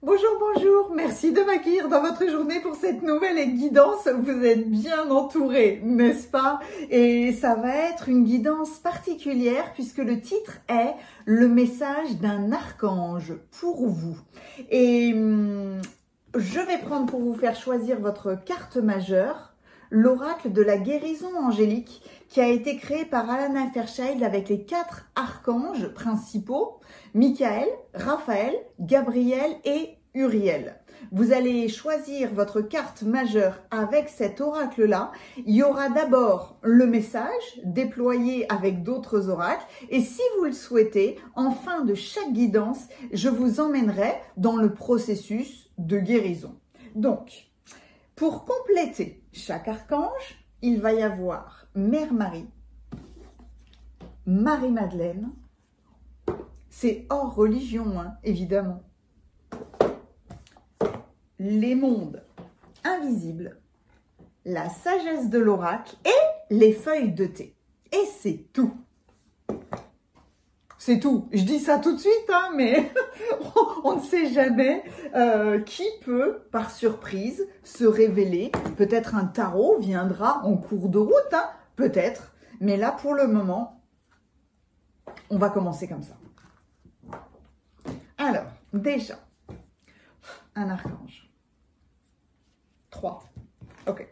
Bonjour, bonjour, merci de m'accueillir dans votre journée pour cette nouvelle guidance. Vous êtes bien entourés, n'est-ce pas? Et ça va être une guidance particulière puisque le titre est « Le message d'un archange pour vous ». Et je vais prendre pour vous faire choisir votre carte majeure, l'oracle de la guérison angélique qui a été créé par Alana Fairchild avec les 4 archanges principaux, Michael, Raphaël, Gabriel et Uriel. Vous allez choisir votre carte majeure avec cet oracle-là. Il y aura d'abord le message déployé avec d'autres oracles. Et si vous le souhaitez, en fin de chaque guidance, je vous emmènerai dans le processus de guérison. Donc, pour compléter chaque archange, il va y avoir Mère Marie, Marie-Madeleine, c'est hors religion, hein, évidemment, les mondes invisibles, la sagesse de l'oracle et les feuilles de thé. Et c'est tout. C'est tout. Je dis ça tout de suite, hein, mais on ne sait jamais qui peut, par surprise, se révéler. Peut-être un tarot viendra en cours de route, hein, peut-être. Mais là, pour le moment, on va commencer comme ça. Alors, déjà, un archange. 3. Ok.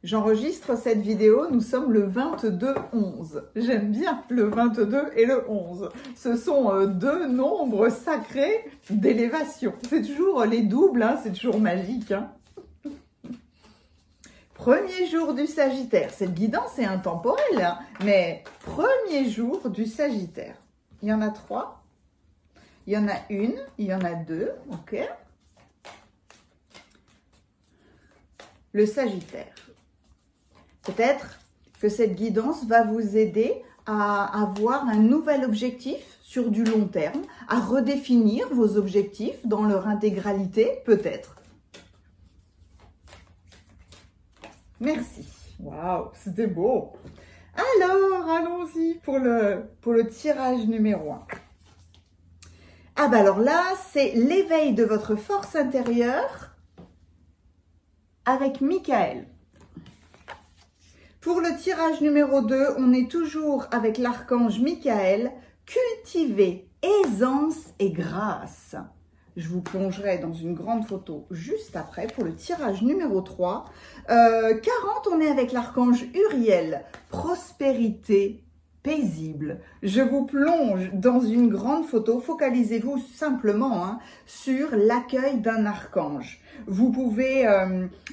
J'enregistre cette vidéo, nous sommes le 22-11. J'aime bien le 22 et le 11. Ce sont deux nombres sacrés d'élévation. C'est toujours les doubles, hein, c'est toujours magique. Hein. Premier jour du Sagittaire. Cette guidance est intemporelle, hein, mais premier jour du Sagittaire. Il y en a 3. Il y en a une, il y en a 2. Ok. Le Sagittaire. Peut-être que cette guidance va vous aider à avoir un nouvel objectif sur du long terme, à redéfinir vos objectifs dans leur intégralité, peut-être. Merci. Waouh, c'était beau. Alors, allons-y pour le tirage numéro 1. Ah bah alors là, c'est l'éveil de votre force intérieure avec Michael. Pour le tirage numéro 2, on est toujours avec l'archange Michael. Cultivez aisance et grâce. Je vous plongerai dans une grande photo juste après pour le tirage numéro 3. 40, on est avec l'archange Uriel. Prospérité paisible. Je vous plonge dans une grande photo. Focalisez-vous simplement sur l'accueil d'un archange. Vous pouvez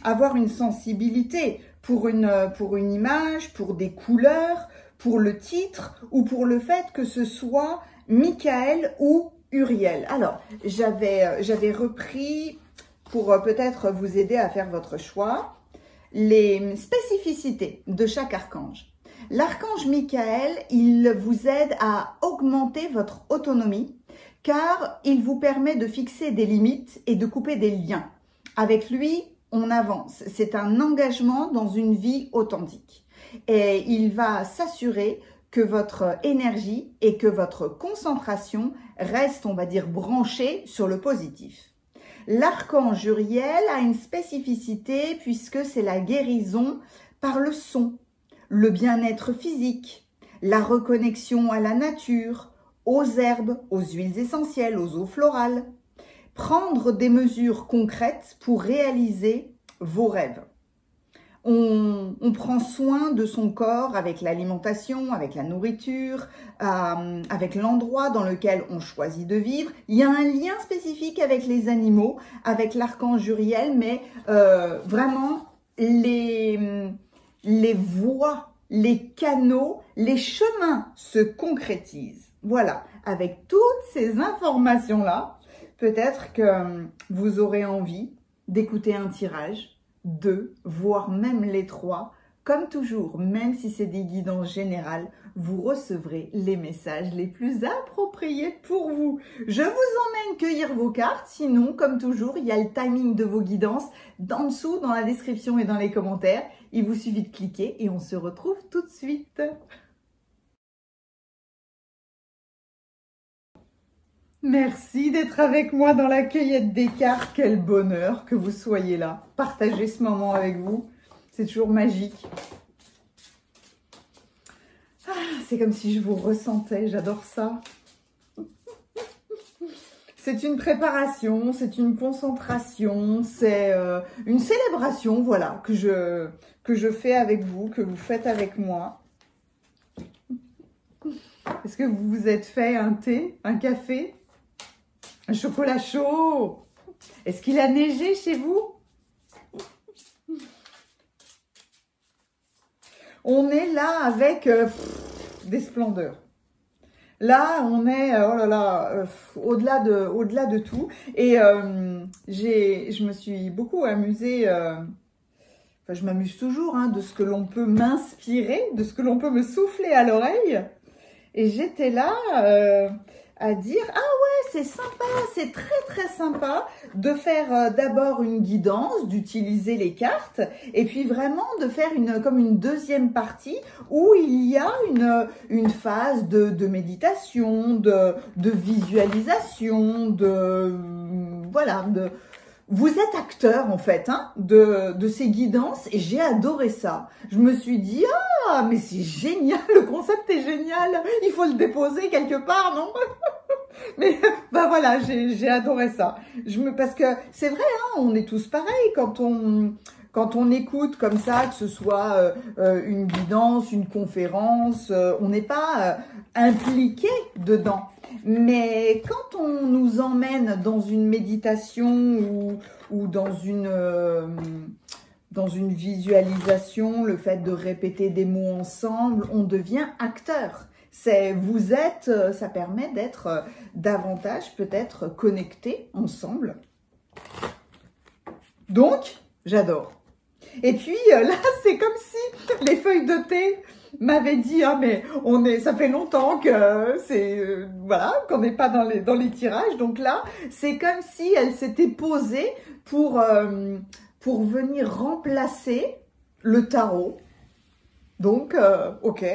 avoir une sensibilité pour une image, pour des couleurs, pour le titre ou pour le fait que ce soit Michael ou Uriel. Alors, j'avais repris pour peut-être vous aider à faire votre choix les spécificités de chaque archange. L'archange Michael, il vous aide à augmenter votre autonomie car il vous permet de fixer des limites et de couper des liens. Avec lui, on avance. C'est un engagement dans une vie authentique. Et il va s'assurer que votre énergie et que votre concentration restent, on va dire, branchées sur le positif. L'archange Uriel a une spécificité puisque c'est la guérison par le son, le bien-être physique, la reconnexion à la nature, aux herbes, aux huiles essentielles, aux eaux florales. Prendre des mesures concrètes pour réaliser vos rêves. On prend soin de son corps avec l'alimentation, avec la nourriture, avec l'endroit dans lequel on choisit de vivre. Il y a un lien spécifique avec les animaux, avec l'archange Uriel, mais vraiment les voies, les canaux, les chemins se concrétisent. Voilà, avec toutes ces informations-là, peut-être que vous aurez envie d'écouter un tirage, 2, voire même les 3. Comme toujours, même si c'est des guidances générales, vous recevrez les messages les plus appropriés pour vous. Je vous emmène cueillir vos cartes. Sinon, comme toujours, il y a le timing de vos guidances en dessous, dans la description et dans les commentaires. Il vous suffit de cliquer et on se retrouve tout de suite. Merci d'être avec moi dans la cueillette des cartes. Quel bonheur que vous soyez là. Partagez ce moment avec vous. C'est toujours magique. Ah, c'est comme si je vous ressentais. J'adore ça. C'est une préparation, c'est une concentration, c'est une célébration, voilà, que je fais avec vous, que vous faites avec moi. Est-ce que vous vous êtes fait un thé, un café, un chocolat chaud? Est-ce qu'il a neigé chez vous? On est là avec des splendeurs. Là, on est, oh là là, au-delà de tout. Et je me suis beaucoup amusée, enfin, je m'amuse toujours, hein, de ce que l'on peut m'inspirer, de ce que l'on peut me souffler à l'oreille. Et j'étais là à dire, ah ouais, c'est sympa, c'est très sympa de faire d'abord une guidance, d'utiliser les cartes, et puis vraiment de faire comme une deuxième partie où il y a une phase de méditation, de visualisation, voilà, vous êtes acteur en fait hein, de ces guidances et j'ai adoré ça. Je me suis dit, ah mais c'est génial, le concept est génial, il faut le déposer quelque part, non? Mais bah voilà, j'ai adoré ça. Parce que c'est vrai, hein, on est tous pareils quand on écoute comme ça, que ce soit une guidance, une conférence, on n'est pas impliqué dedans. Mais quand on nous emmène dans une méditation ou dans une visualisation, le fait de répéter des mots ensemble, on devient acteur. Ça permet d'être davantage peut-être connectés ensemble. Donc, j'adore. Et puis là, c'est comme si les feuilles de thé m'avaient dit, ah mais ça fait longtemps que voilà, qu'on n'est pas dans les tirages. Donc là, c'est comme si elles s'étaient posées pour venir remplacer le tarot. Donc, ok.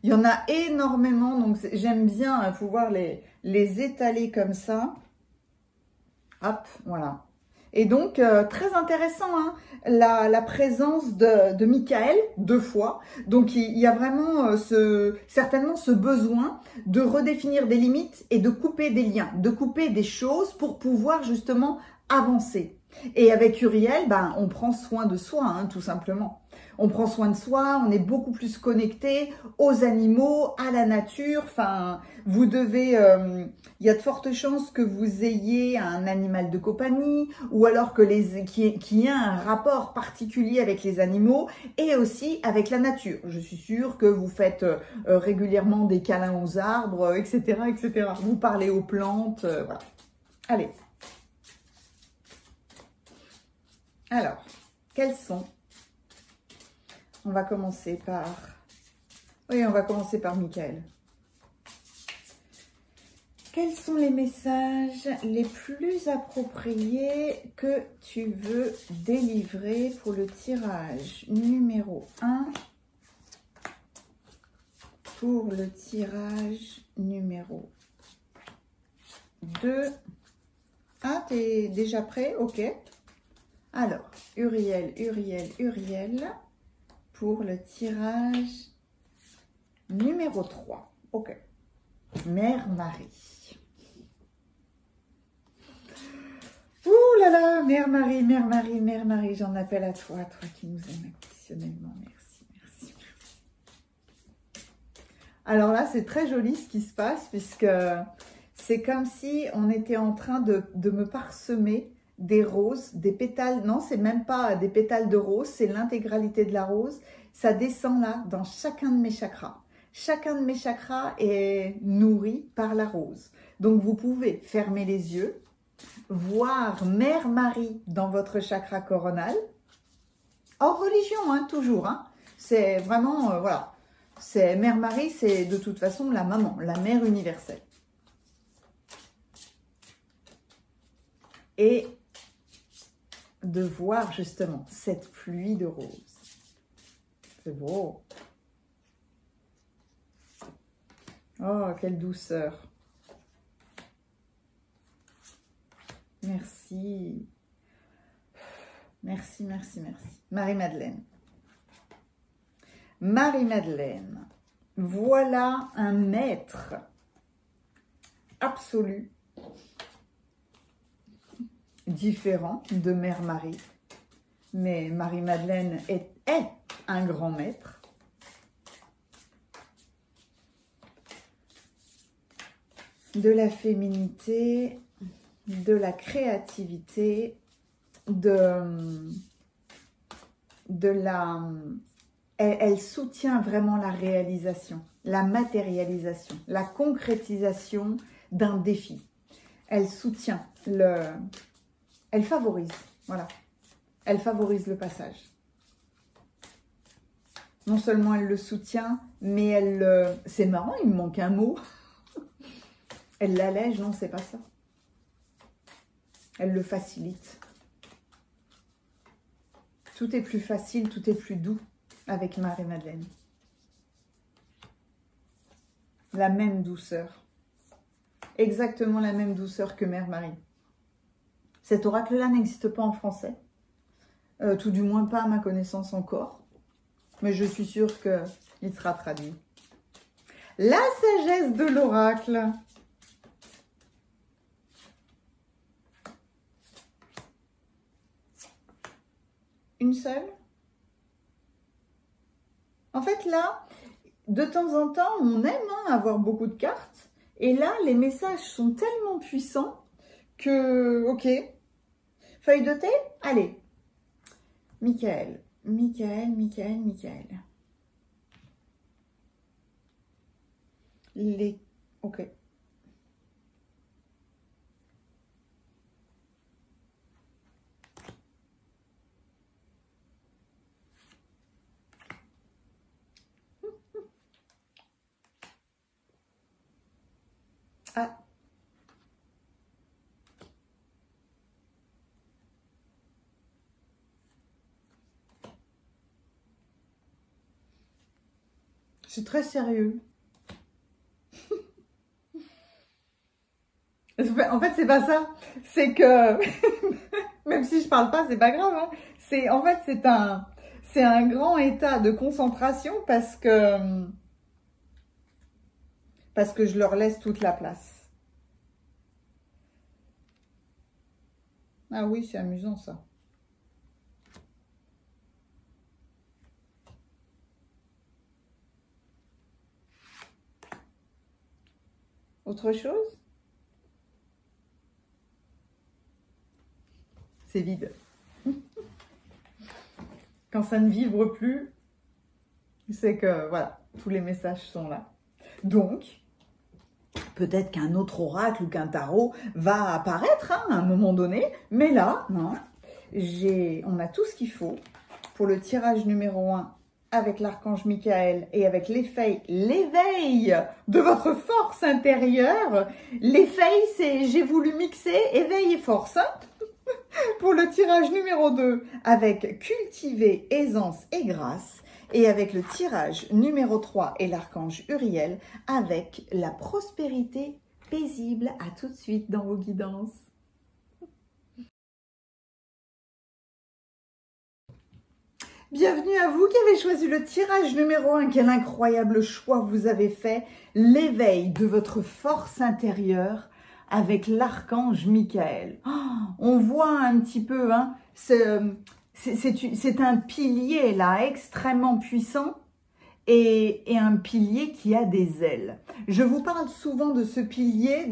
Il y en a énormément, donc j'aime bien pouvoir les étaler comme ça. Hop, voilà. Et donc, très intéressant, hein, la présence de Michael, 2 fois. Donc, il y a vraiment certainement ce besoin de redéfinir des limites et de couper des liens, de couper des choses pour pouvoir justement avancer. Et avec Uriel, ben, on prend soin de soi, hein, tout simplement. On prend soin de soi, on est beaucoup plus connecté aux animaux, à la nature. Enfin, vous devez, il y a de fortes chances que vous ayez un animal de compagnie ou alors qu'il y ait un rapport particulier avec les animaux et aussi avec la nature. Je suis sûre que vous faites régulièrement des câlins aux arbres, etc., etc. Vous parlez aux plantes, voilà. Allez. Alors, quels sont... On va commencer par... Oui, on va commencer par Michael. Quels sont les messages les plus appropriés que tu veux délivrer pour le tirage numéro 1, pour le tirage numéro 2. Ah, t'es déjà prêt? Ok. Alors, Uriel, pour le tirage numéro 3. Ok. Mère Marie. Ouh là là, Mère Marie, j'en appelle à toi, toi qui nous aimes inconditionnellement. Merci. Alors là, c'est très joli ce qui se passe puisque c'est comme si on était en train de me parsemer des roses, des pétales. Non, c'est même pas des pétales de rose, c'est l'intégralité de la rose. Ça descend là dans chacun de mes chakras. Chacun de mes chakras est nourri par la rose. Donc, vous pouvez fermer les yeux, voir Mère Marie dans votre chakra coronal. Hors religion, hein, toujours. Hein. C'est vraiment, voilà. Mère Marie, c'est de toute façon la maman, la mère universelle. Et de voir justement cette pluie de roses. C'est beau. Oh, quelle douceur. Merci. Merci, merci, merci. Marie-Madeleine. Marie-Madeleine, voilà un maître absolu, différent de Mère Marie. Mais Marie-Madeleine est un grand maître. De la féminité, de la créativité, elle soutient vraiment la réalisation, la matérialisation, la concrétisation d'un défi. Elle soutient elle favorise, voilà. Elle favorise le passage. Non seulement elle le soutient, mais c'est marrant, il me manque un mot. Elle l'allège, non, c'est pas ça. Elle le facilite. Tout est plus facile, tout est plus doux avec Marie-Madeleine. La même douceur. Exactement la même douceur que Mère Marie. Cet oracle-là n'existe pas en français. Tout du moins pas à ma connaissance encore. Mais je suis sûre qu'il sera traduit. La sagesse de l'oracle. Une seule? En fait, là, de temps en temps, on aime avoir beaucoup de cartes. Et là, les messages sont tellement puissants que, ok. Feuille de thé? Allez. Michael. Ok. Ah. C'est très sérieux. En fait, c'est pas ça. C'est que, même si je parle pas, c'est pas grave. Hein. En fait, c'est un grand état de concentration parce que je leur laisse toute la place. Ah oui, c'est amusant ça. Autre chose? C'est vide. Quand ça ne vibre plus, c'est que, voilà, tous les messages sont là. Donc, peut-être qu'un autre oracle ou qu'un tarot va apparaître à un moment donné, mais là, non, on a tout ce qu'il faut pour le tirage numéro 1 avec l'archange Michael et avec l'éveil de votre force intérieure. L'éveil, c'est j'ai voulu mixer éveil et force. Pour le tirage numéro 2 avec cultiver, aisance et grâce. Et avec le tirage numéro 3 et l'archange Uriel avec la prospérité paisible. À tout de suite dans vos guidances. Bienvenue à vous qui avez choisi le tirage numéro 1. Quel incroyable choix vous avez fait. L'éveil de votre force intérieure avec l'archange Michael. Oh, on voit un petit peu, hein, c'est un pilier là extrêmement puissant et un pilier qui a des ailes. Je vous parle souvent de ce pilier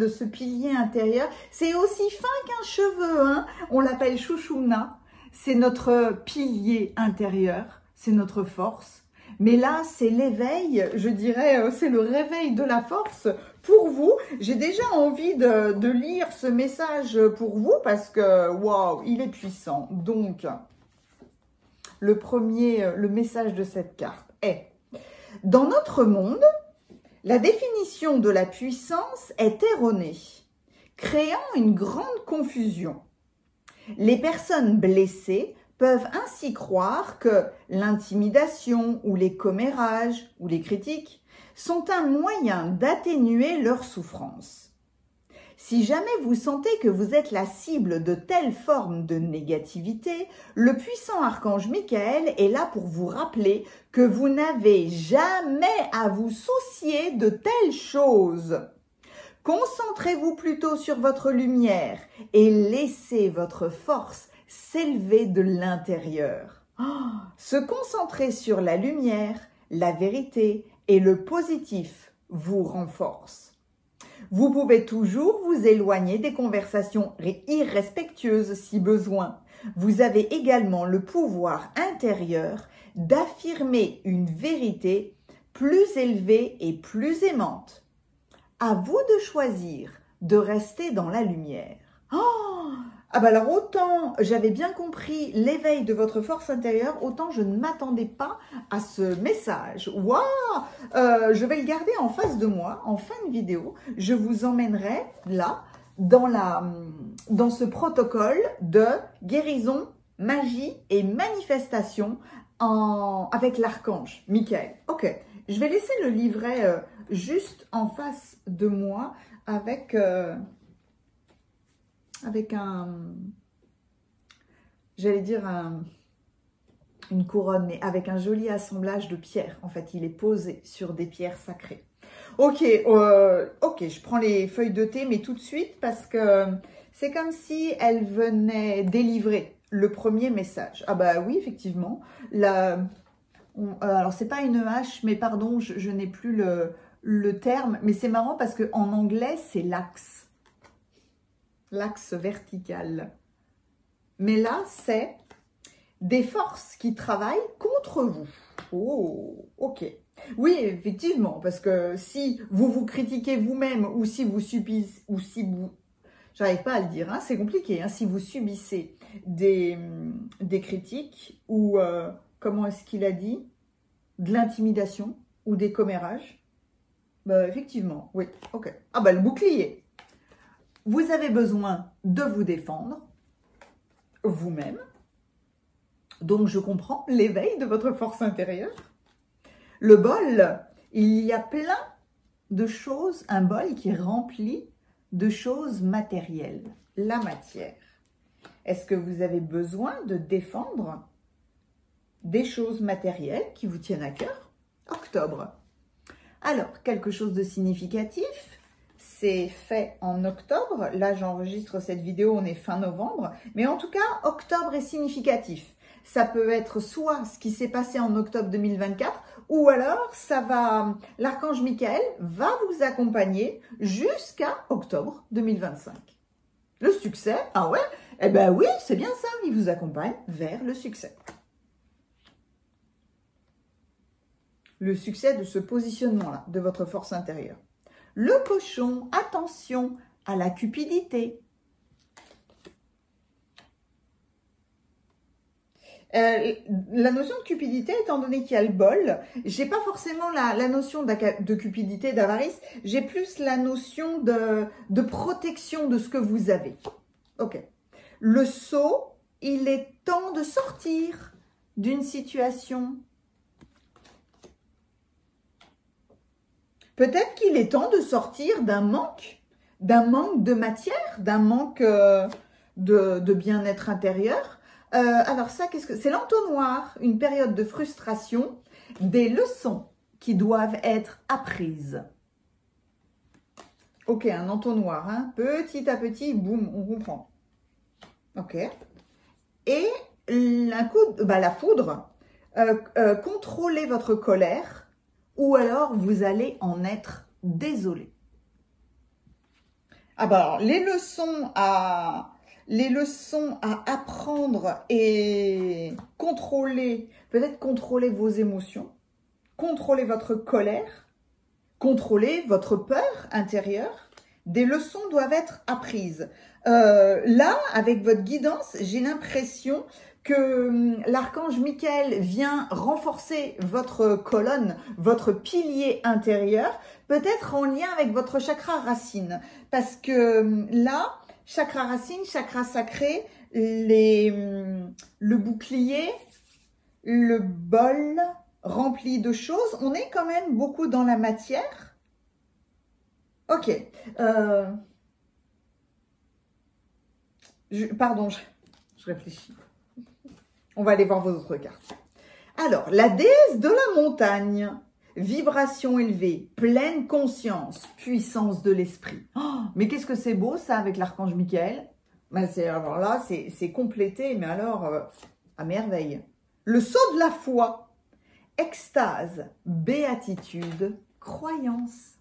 intérieur. C'est aussi fin qu'un cheveu, hein. On l'appelle chouchouna. C'est notre pilier intérieur, c'est notre force. Mais là, c'est l'éveil, je dirais, c'est le réveil de la force pour vous. J'ai déjà envie de lire ce message pour vous parce que, waouh, il est puissant. Donc, le message de cette carte est: dans notre monde, la définition de la puissance est erronée, créant une grande confusion. Les personnes blessées peuvent ainsi croire que l'intimidation ou les commérages ou les critiques sont un moyen d'atténuer leur souffrance. Si jamais vous sentez que vous êtes la cible de telles formes de négativité, le puissant archange Michael est là pour vous rappeler que vous n'avez jamais à vous soucier de telles choses. Concentrez-vous plutôt sur votre lumière et laissez votre force s'élever de l'intérieur. Se concentrer sur la lumière, la vérité et le positif vous renforce. Vous pouvez toujours vous éloigner des conversations irrespectueuses si besoin. Vous avez également le pouvoir intérieur d'affirmer une vérité plus élevée et plus aimante. À vous de choisir de rester dans la lumière. Ah bah alors autant j'avais bien compris l'éveil de votre force intérieure, autant je ne m'attendais pas à ce message. Waouh, je vais le garder en face de moi, en fin de vidéo. Je vous emmènerai là, dans ce protocole de guérison, magie et manifestation avec l'archange Michael. Ok, je vais laisser le livret juste en face de moi avec j'allais dire une couronne, mais avec un joli assemblage de pierres. En fait, il est posé sur des pierres sacrées. Ok, je prends les feuilles de thé, mais tout de suite, parce que c'est comme si elle venait délivrer le premier message. Ah bah oui, effectivement. Alors, c'est pas une hache, mais pardon, je n'ai plus le terme. Mais c'est marrant parce qu'en anglais, c'est l'axe. L'axe vertical. Mais là, c'est des forces qui travaillent contre vous. Oh, ok. Oui, effectivement, parce que si vous vous critiquez vous-même ou si vous subissez, j'arrive pas à le dire, hein, c'est compliqué, hein, si vous subissez des critiques ou, comment est-ce qu'il a dit, de l'intimidation ou des commérages, bah, effectivement, oui, ok. Ah bah le bouclier. Vous avez besoin de vous défendre vous-même. Donc, je comprends l'éveil de votre force intérieure. Le bol, il y a plein de choses, un bol qui est rempli de choses matérielles, la matière. Est-ce que vous avez besoin de défendre des choses matérielles qui vous tiennent à cœur? Octobre. Alors, quelque chose de significatif. C'est fait en octobre. Là, j'enregistre cette vidéo, on est fin novembre. Mais en tout cas, octobre est significatif. Ça peut être soit ce qui s'est passé en octobre 2024, ou alors l'archange Michael va vous accompagner jusqu'à octobre 2025. Le succès, ah ouais, eh ben oui, c'est bien ça, il vous accompagne vers le succès. Le succès de ce positionnement-là, de votre force intérieure. Le cochon, attention à la cupidité. La notion de cupidité, étant donné qu'il y a le bol, j'ai pas forcément la notion de cupidité, d'avarice, j'ai plus la notion de protection de ce que vous avez. Ok. Le sceau, il est temps de sortir d'une situation. Peut-être qu'il est temps de sortir d'un manque de matière, d'un manque de bien-être intérieur. Alors ça, qu'est-ce que c'est? L'entonnoir, une période de frustration, des leçons qui doivent être apprises. Ok, un entonnoir, hein, petit à petit, boum, on comprend. Ok. Et la foudre, contrôlez votre colère, ou alors vous allez en être désolé. Ah bah alors, les leçons à apprendre et contrôler, peut-être contrôler vos émotions, contrôler votre colère, contrôler votre peur intérieure. Des leçons doivent être apprises. Là, avec votre guidance, j'ai l'impression que l'archange Michael vient renforcer votre colonne, votre pilier intérieur, peut-être en lien avec votre chakra racine. Parce que là, chakra racine, chakra sacré, le bouclier, le bol rempli de choses, on est quand même beaucoup dans la matière. Ok. Pardon, je réfléchis. On va aller voir vos autres cartes. Alors, la déesse de la montagne. Vibration élevée, pleine conscience, puissance de l'esprit. Oh, mais qu'est-ce que c'est beau ça avec l'archange Michael. Ben, alors là, c'est complété, mais alors, à merveille. Le sceau de la foi, extase, béatitude, croyance.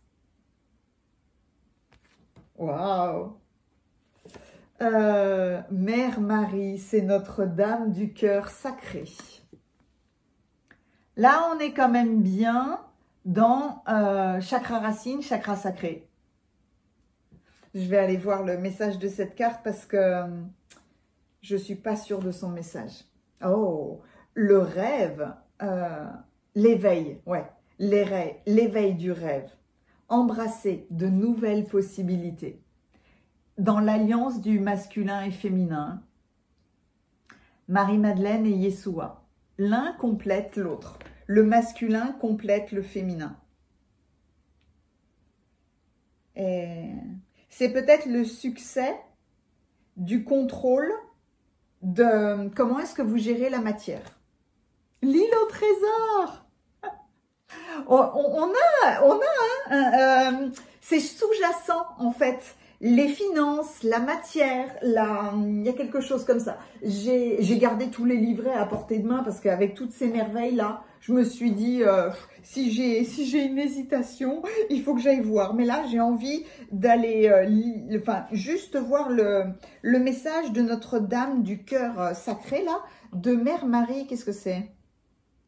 Waouh! Mère Marie, c'est Notre-Dame du cœur sacré. Là, on est quand même bien dans chakra racine, chakra sacré. Je vais aller voir le message de cette carte parce que je ne suis pas sûre de son message. Oh, le rêve, l'éveil, ouais, l'éveil du rêve. Embrasser de nouvelles possibilités. Dans l'alliance du masculin et féminin, Marie-Madeleine et Yeshua. L'un complète l'autre. Le masculin complète le féminin. Et c'est peut-être le succès du contrôle de comment est-ce que vous gérez la matière. L'île au trésor. C'est sous-jacent en fait. Les finances, la matière, il y a quelque chose comme ça. J'ai gardé tous les livrets à portée de main parce qu'avec toutes ces merveilles-là, je me suis dit, si j'ai une hésitation, il faut que j'aille voir. Mais là, j'ai envie d'aller, juste voir le message de Notre-Dame du cœur sacré, là, de Mère Marie. Qu'est-ce que c'est?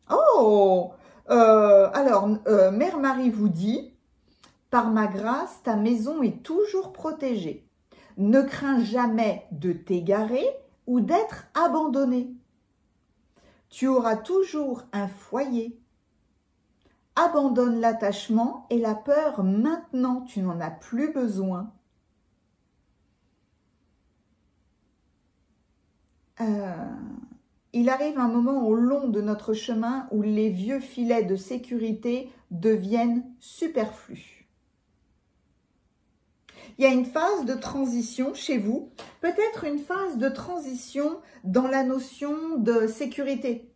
Oh, Mère Marie vous dit... Par ma grâce, ta maison est toujours protégée. Ne crains jamais de t'égarer ou d'être abandonné. Tu auras toujours un foyer. Abandonne l'attachement et la peur maintenant, tu n'en as plus besoin. Il arrive un moment au long de notre chemin où les vieux filets de sécurité deviennent superflus. Il y a une phase de transition chez vous, peut-être une phase de transition dans la notion de sécurité.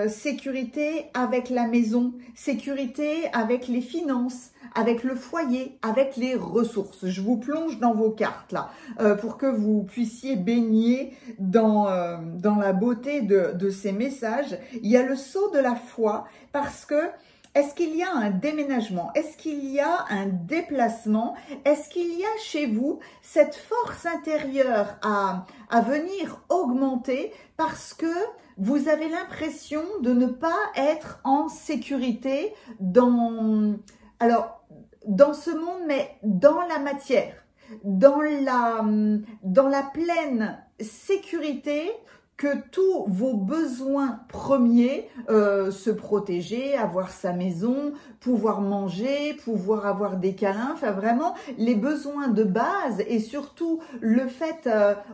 Sécurité avec la maison, sécurité avec les finances, avec le foyer, avec les ressources. Je vous plonge dans vos cartes là, pour que vous puissiez baigner dans la beauté de ces messages. Il y a le sceau de la foi parce que est-ce qu'il y a un déménagement? Est-ce qu'il y a un déplacement? Est-ce qu'il y a chez vous cette force intérieure à venir augmenter parce que vous avez l'impression de ne pas être en sécurité dans ce monde, mais dans la matière, dans la pleine sécurité que tous vos besoins premiers, se protéger, avoir sa maison, pouvoir manger, pouvoir avoir des câlins, enfin vraiment les besoins de base et surtout le fait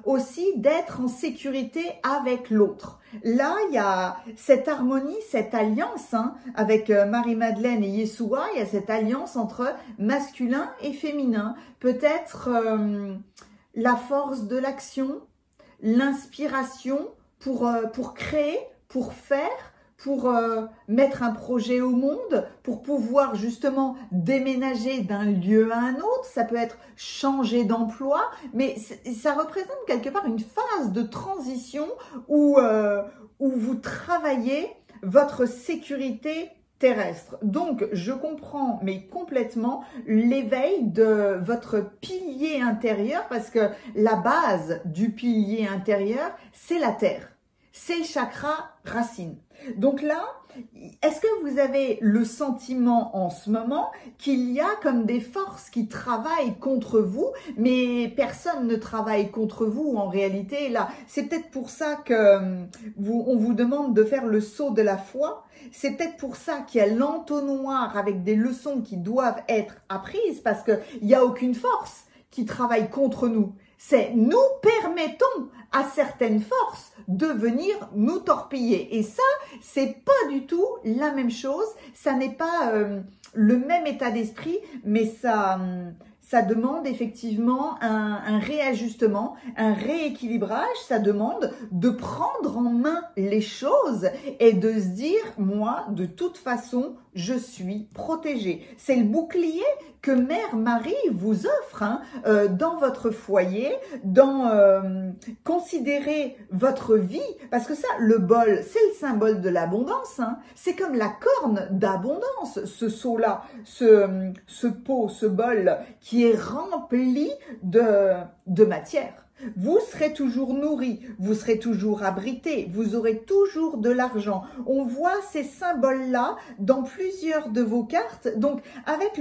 aussi d'être en sécurité avec l'autre. Là, il y a cette harmonie, cette alliance avec Marie-Madeleine et Yeshua, il y a cette alliance entre masculin et féminin. Peut-être la force de l'action, l'inspiration pour créer, pour faire, pour mettre un projet au monde, pour pouvoir justement déménager d'un lieu à un autre. Ça peut être changer d'emploi, mais ça représente quelque part une phase de transition où vous travaillez votre sécurité terrestre. Donc, je comprends, mais complètement, l'éveil de votre pilier intérieur, parce que la base du pilier intérieur, c'est la terre. C'est le chakra racine. Donc là, est-ce que vous avez le sentiment en ce moment qu'il y a comme des forces qui travaillent contre vous, mais personne ne travaille contre vous en réalité là? C'est peut-être pour ça que on vous demande de faire le saut de la foi. C'est peut-être pour ça qu'il y a l'entonnoir avec des leçons qui doivent être apprises, parce qu'il n'y a aucune force qui travaille contre nous. C'est nous permettons à certaines forces de venir nous torpiller. Et ça, c'est pas du tout la même chose. Ça n'est pas le même état d'esprit, mais ça ça demande effectivement un réajustement, un rééquilibrage, ça demande de prendre en main les choses et de se dire, moi, de toute façon, je suis protégée. C'est le bouclier que Mère Marie vous offre dans votre foyer, considérer votre vie, parce que ça, le bol, c'est le symbole de l'abondance, c'est comme la corne d'abondance, ce seau-là, ce pot, ce bol qui est rempli de matière. Vous serez toujours nourri, vous serez toujours abrité, vous aurez toujours de l'argent. On voit ces symboles-là dans plusieurs de vos cartes. Donc, avec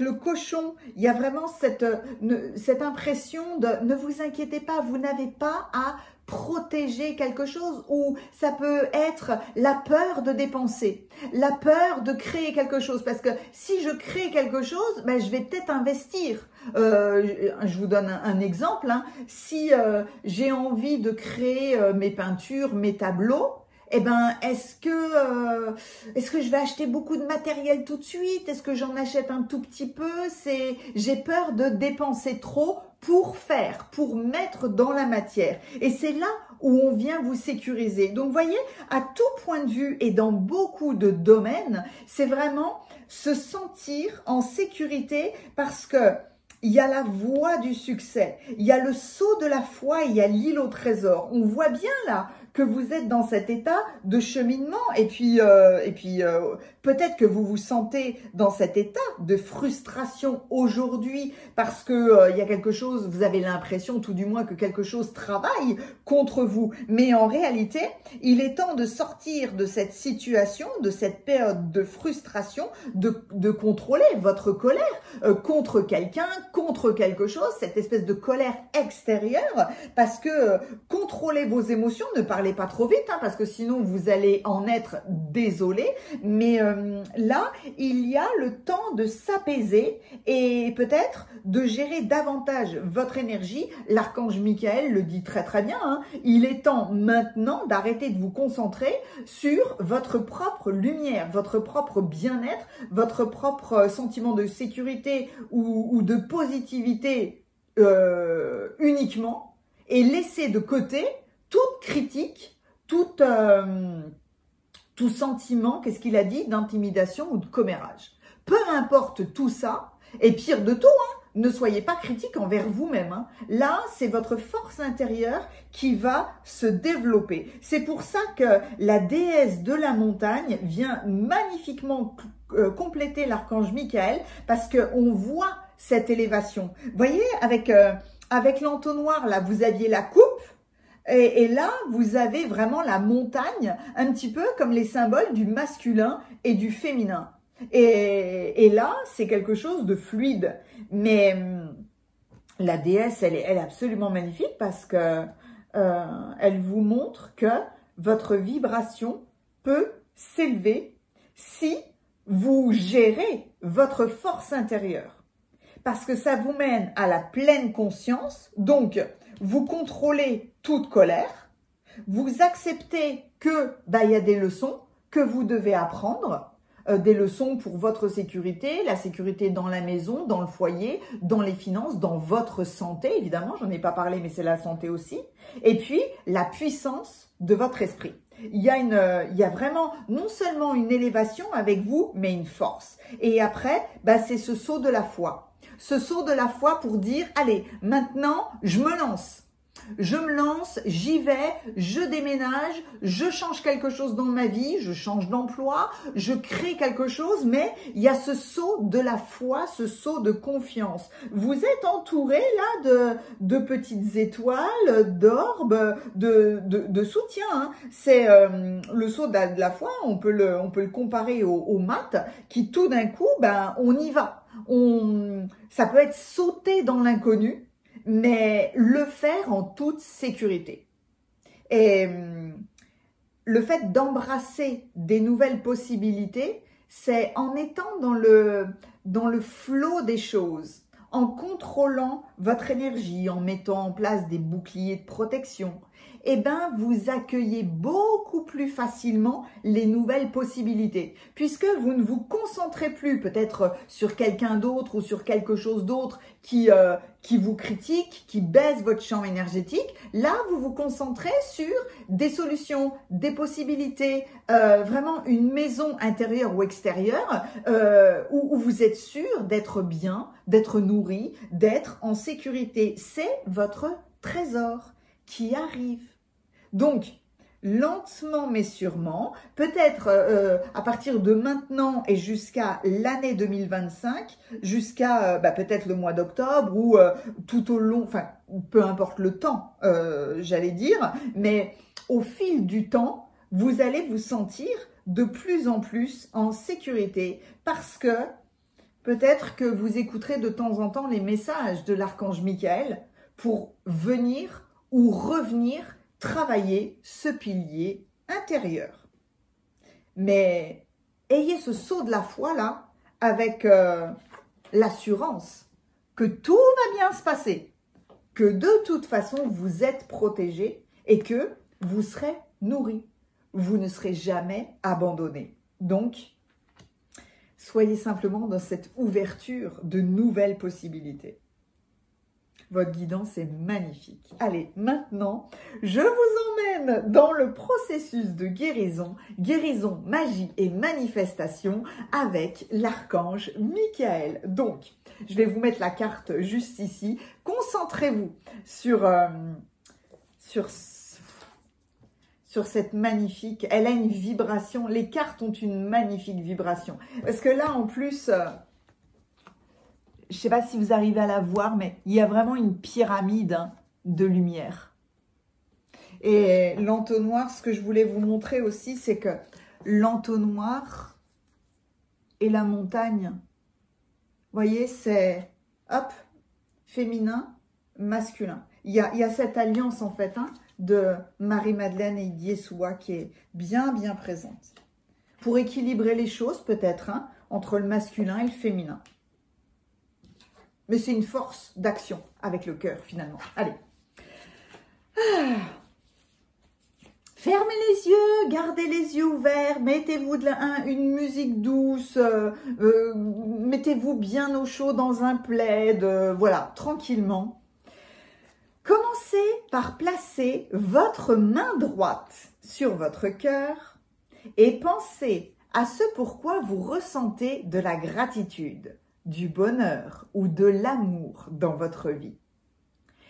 le cochon, il y a vraiment cette impression de ne vous inquiétez pas, vous n'avez pas à protéger quelque chose, ou ça peut être la peur de dépenser, la peur de créer quelque chose, parce que si je crée quelque chose, ben, je vais peut-être investir. Je vous donne un exemple, si j'ai envie de créer mes peintures, mes tableaux, eh ben, est-ce que je vais acheter beaucoup de matériel tout de suite? Est-ce que j'en achète un tout petit peu? J'ai peur de dépenser trop pour mettre dans la matière. Et c'est là où on vient vous sécuriser. Donc, vous voyez, à tout point de vue et dans beaucoup de domaines, c'est vraiment se sentir en sécurité parce que il y a la voie du succès, il y a le sceau de la foi, il y a l'île au trésor. On voit bien là que vous êtes dans cet état de cheminement et puis peut-être que vous vous sentez dans cet état de frustration aujourd'hui parce que il y a quelque chose, vous avez l'impression tout du moins que quelque chose travaille contre vous. Mais en réalité, il est temps de sortir de cette situation, de cette période de frustration, de contrôler votre colère contre quelqu'un, contre quelque chose, cette espèce de colère extérieure, parce que contrôler vos émotions, ne parlez pas trop vite, parce que sinon vous allez en être désolé, mais là, il y a le temps de s'apaiser et peut-être de gérer davantage votre énergie. L'archange Michael le dit très très bien, il est temps maintenant d'arrêter de vous concentrer sur votre propre lumière, votre propre bien-être, votre propre sentiment de sécurité ou de positivité uniquement, et laisser de côté toute critique, tout sentiment, qu'est-ce qu'il a dit, d'intimidation ou de commérage. Peu importe tout ça, et pire de tout, ne soyez pas critique envers vous-même. Là, c'est votre force intérieure qui va se développer. C'est pour ça que la déesse de la montagne vient magnifiquement compléter l'archange Michael, parce qu'on voit cette élévation. Vous voyez, avec l'entonnoir, là, vous aviez la coupe, et là, vous avez vraiment la montagne, un petit peu comme les symboles du masculin et du féminin. Et là, c'est quelque chose de fluide. Mais la déesse, elle est absolument magnifique parce que elle vous montre que votre vibration peut s'élever si vous gérez votre force intérieure. Parce que ça vous mène à la pleine conscience, donc vous contrôlez toute colère, vous acceptez que il y a des leçons que vous devez apprendre, des leçons pour votre sécurité, la sécurité dans la maison, dans le foyer, dans les finances, dans votre santé, évidemment, j'en ai pas parlé, mais c'est la santé aussi, et puis la puissance de votre esprit. Il y a vraiment non seulement une élévation avec vous, mais une force. Et après, c'est ce saut de la foi. Ce saut de la foi pour dire, allez, maintenant, je me lance. Je me lance, j'y vais, je déménage, je change quelque chose dans ma vie, je change d'emploi, je crée quelque chose, mais il y a ce saut de la foi, ce saut de confiance. Vous êtes entouré là de petites étoiles, d'orbes, de soutien. C'est le saut de la foi, on peut le comparer au maths, qui tout d'un coup, on y va. Ça peut être sauter dans l'inconnu, mais le faire en toute sécurité. Et le fait d'embrasser des nouvelles possibilités, c'est en étant dans le flot des choses, en contrôlant votre énergie, en mettant en place des boucliers de protection, eh ben, vous accueillez beaucoup plus facilement les nouvelles possibilités, puisque vous ne vous concentrez plus peut-être sur quelqu'un d'autre ou sur quelque chose d'autre qui vous critique, qui baisse votre champ énergétique. Là, vous vous concentrez sur des solutions, des possibilités, vraiment une maison intérieure ou extérieure où vous êtes sûr d'être bien, d'être nourri, d'être en sécurité. C'est votre trésor qui arrive. Donc, lentement mais sûrement, peut-être à partir de maintenant et jusqu'à l'année 2025, jusqu'à peut-être le mois d'octobre ou tout au long, enfin peu importe le temps, j'allais dire, mais au fil du temps, vous allez vous sentir de plus en plus en sécurité parce que peut-être que vous écouterez de temps en temps les messages de l'archange Michael pour venir ou revenir travailler ce pilier intérieur. Mais ayez ce saut de la foi là avec l'assurance que tout va bien se passer, que de toute façon vous êtes protégé et que vous serez nourri. Vous ne serez jamais abandonné. Donc, soyez simplement dans cette ouverture de nouvelles possibilités. Votre guidance est magnifique. Allez, maintenant, je vous emmène dans le processus de guérison, guérison, magie et manifestation avec l'archange Michael. Donc, je vais vous mettre la carte juste ici. Concentrez-vous sur cette magnifique, elle a une vibration, les cartes ont une magnifique vibration. Parce que là, en plus, je ne sais pas si vous arrivez à la voir, mais il y a vraiment une pyramide de lumière. Et l'entonnoir, ce que je voulais vous montrer aussi, c'est que l'entonnoir et la montagne, vous voyez, c'est, hop, féminin, masculin. Il y a cette alliance, en fait, de Marie-Madeleine et Yeshua qui est bien, bien présente. Pour équilibrer les choses, peut-être, entre le masculin et le féminin. Mais c'est une force d'action avec le cœur, finalement. Allez. Fermez les yeux, gardez les yeux ouverts, mettez-vous une musique douce, mettez-vous bien au chaud dans un plaid, voilà, tranquillement. Commencez par placer votre main droite sur votre cœur et pensez à ce pourquoi vous ressentez de la gratitude, du bonheur ou de l'amour dans votre vie.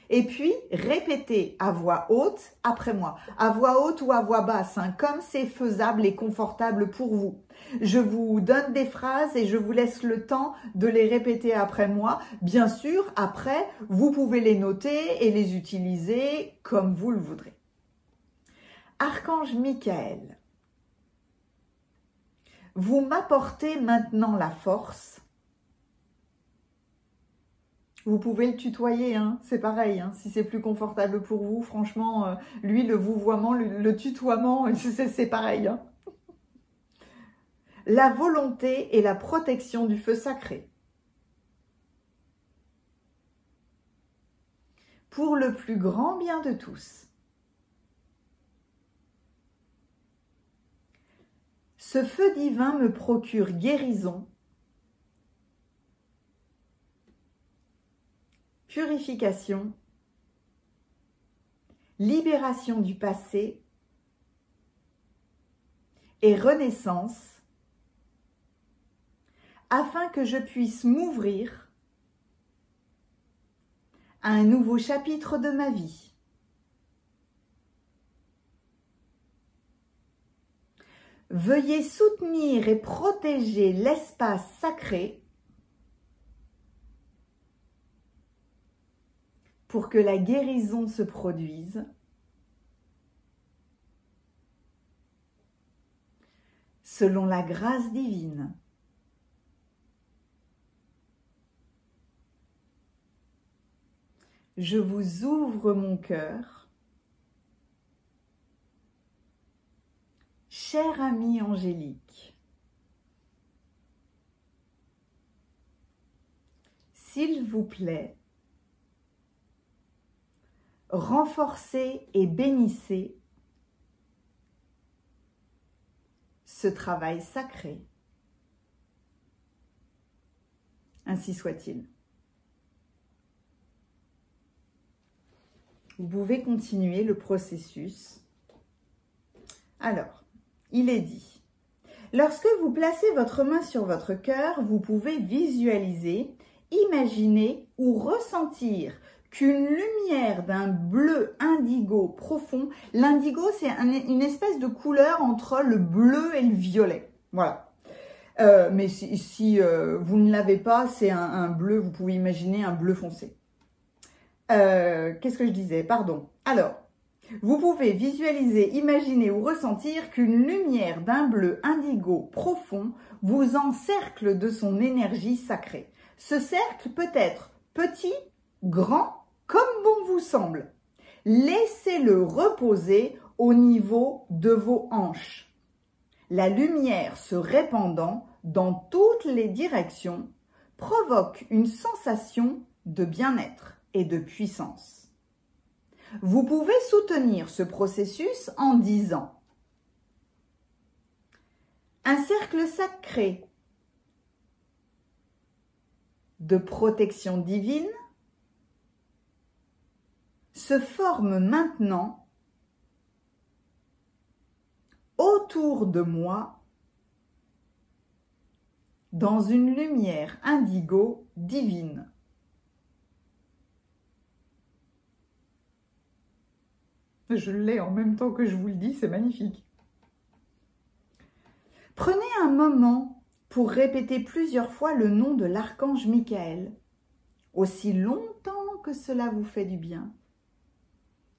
Et puis, répétez à voix haute après moi, à voix haute ou à voix basse, comme c'est faisable et confortable pour vous. Je vous donne des phrases et je vous laisse le temps de les répéter après moi. Bien sûr, après, vous pouvez les noter et les utiliser comme vous le voudrez. Archange Michael, vous m'apportez maintenant la force. Vous pouvez le tutoyer, c'est pareil, si c'est plus confortable pour vous, franchement, lui, le vouvoiement, le tutoiement, c'est pareil. La volonté et la protection du feu sacré. Pour le plus grand bien de tous. Ce feu divin me procure guérison, purification, libération du passé et renaissance, afin que je puisse m'ouvrir à un nouveau chapitre de ma vie. Veuillez soutenir et protéger l'espace sacré pour que la guérison se produise, selon la grâce divine. Je vous ouvre mon cœur, chère amie angélique. s'il vous plaît, renforcez et bénissez ce travail sacré. Ainsi soit-il. Vous pouvez continuer le processus. Alors, il est dit, lorsque vous placez votre main sur votre cœur, vous pouvez visualiser, imaginer ou ressentir qu'une lumière d'un bleu indigo profond, l'indigo c'est une espèce de couleur entre le bleu et le violet, voilà. Mais si vous ne l'avez pas, c'est un bleu, vous pouvez imaginer un bleu foncé. Qu'est-ce que je disais? Pardon. Alors, vous pouvez visualiser, imaginer ou ressentir qu'une lumière d'un bleu indigo profond vous encercle de son énergie sacrée. Ce cercle peut être petit, grand, comme bon vous semble. Laissez-le reposer au niveau de vos hanches. La lumière se répandant dans toutes les directions provoque une sensation de bien-être et de puissance. Vous pouvez soutenir ce processus en disant « Un cercle sacré de protection divine se forme maintenant autour de moi dans une lumière indigo divine. » Je l'ai en même temps que je vous le dis, c'est magnifique. Prenez un moment pour répéter plusieurs fois le nom de l'archange Michael, aussi longtemps que cela vous fait du bien.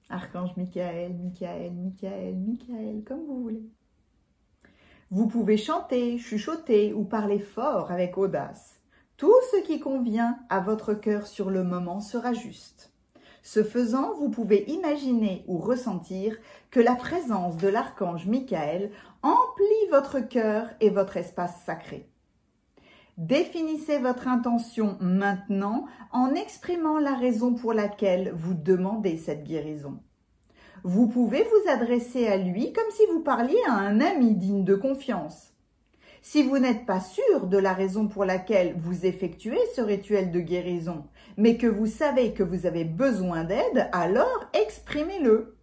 Archange Michael, Michael, Michael, Michael, comme vous voulez. Vous pouvez chanter, chuchoter ou parler fort avec audace. Tout ce qui convient à votre cœur sur le moment sera juste. Ce faisant, vous pouvez imaginer ou ressentir que la présence de l'archange Michael emplit votre cœur et votre espace sacré. Définissez votre intention maintenant en exprimant la raison pour laquelle vous demandez cette guérison. Vous pouvez vous adresser à lui comme si vous parliez à un ami digne de confiance. Si vous n'êtes pas sûr de la raison pour laquelle vous effectuez ce rituel de guérison, mais que vous savez que vous avez besoin d'aide, alors exprimez-le.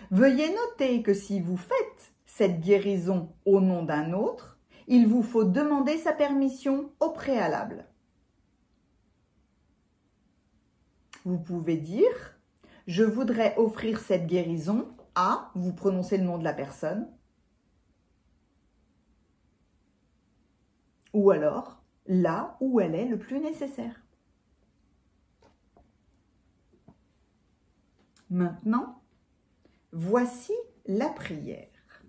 Veuillez noter que si vous faites cette guérison au nom d'un autre, il vous faut demander sa permission au préalable. Vous pouvez dire « Je voudrais offrir cette guérison à », vous prononcez le nom de la personne, ou alors là où elle est le plus nécessaire. Maintenant, voici la prière.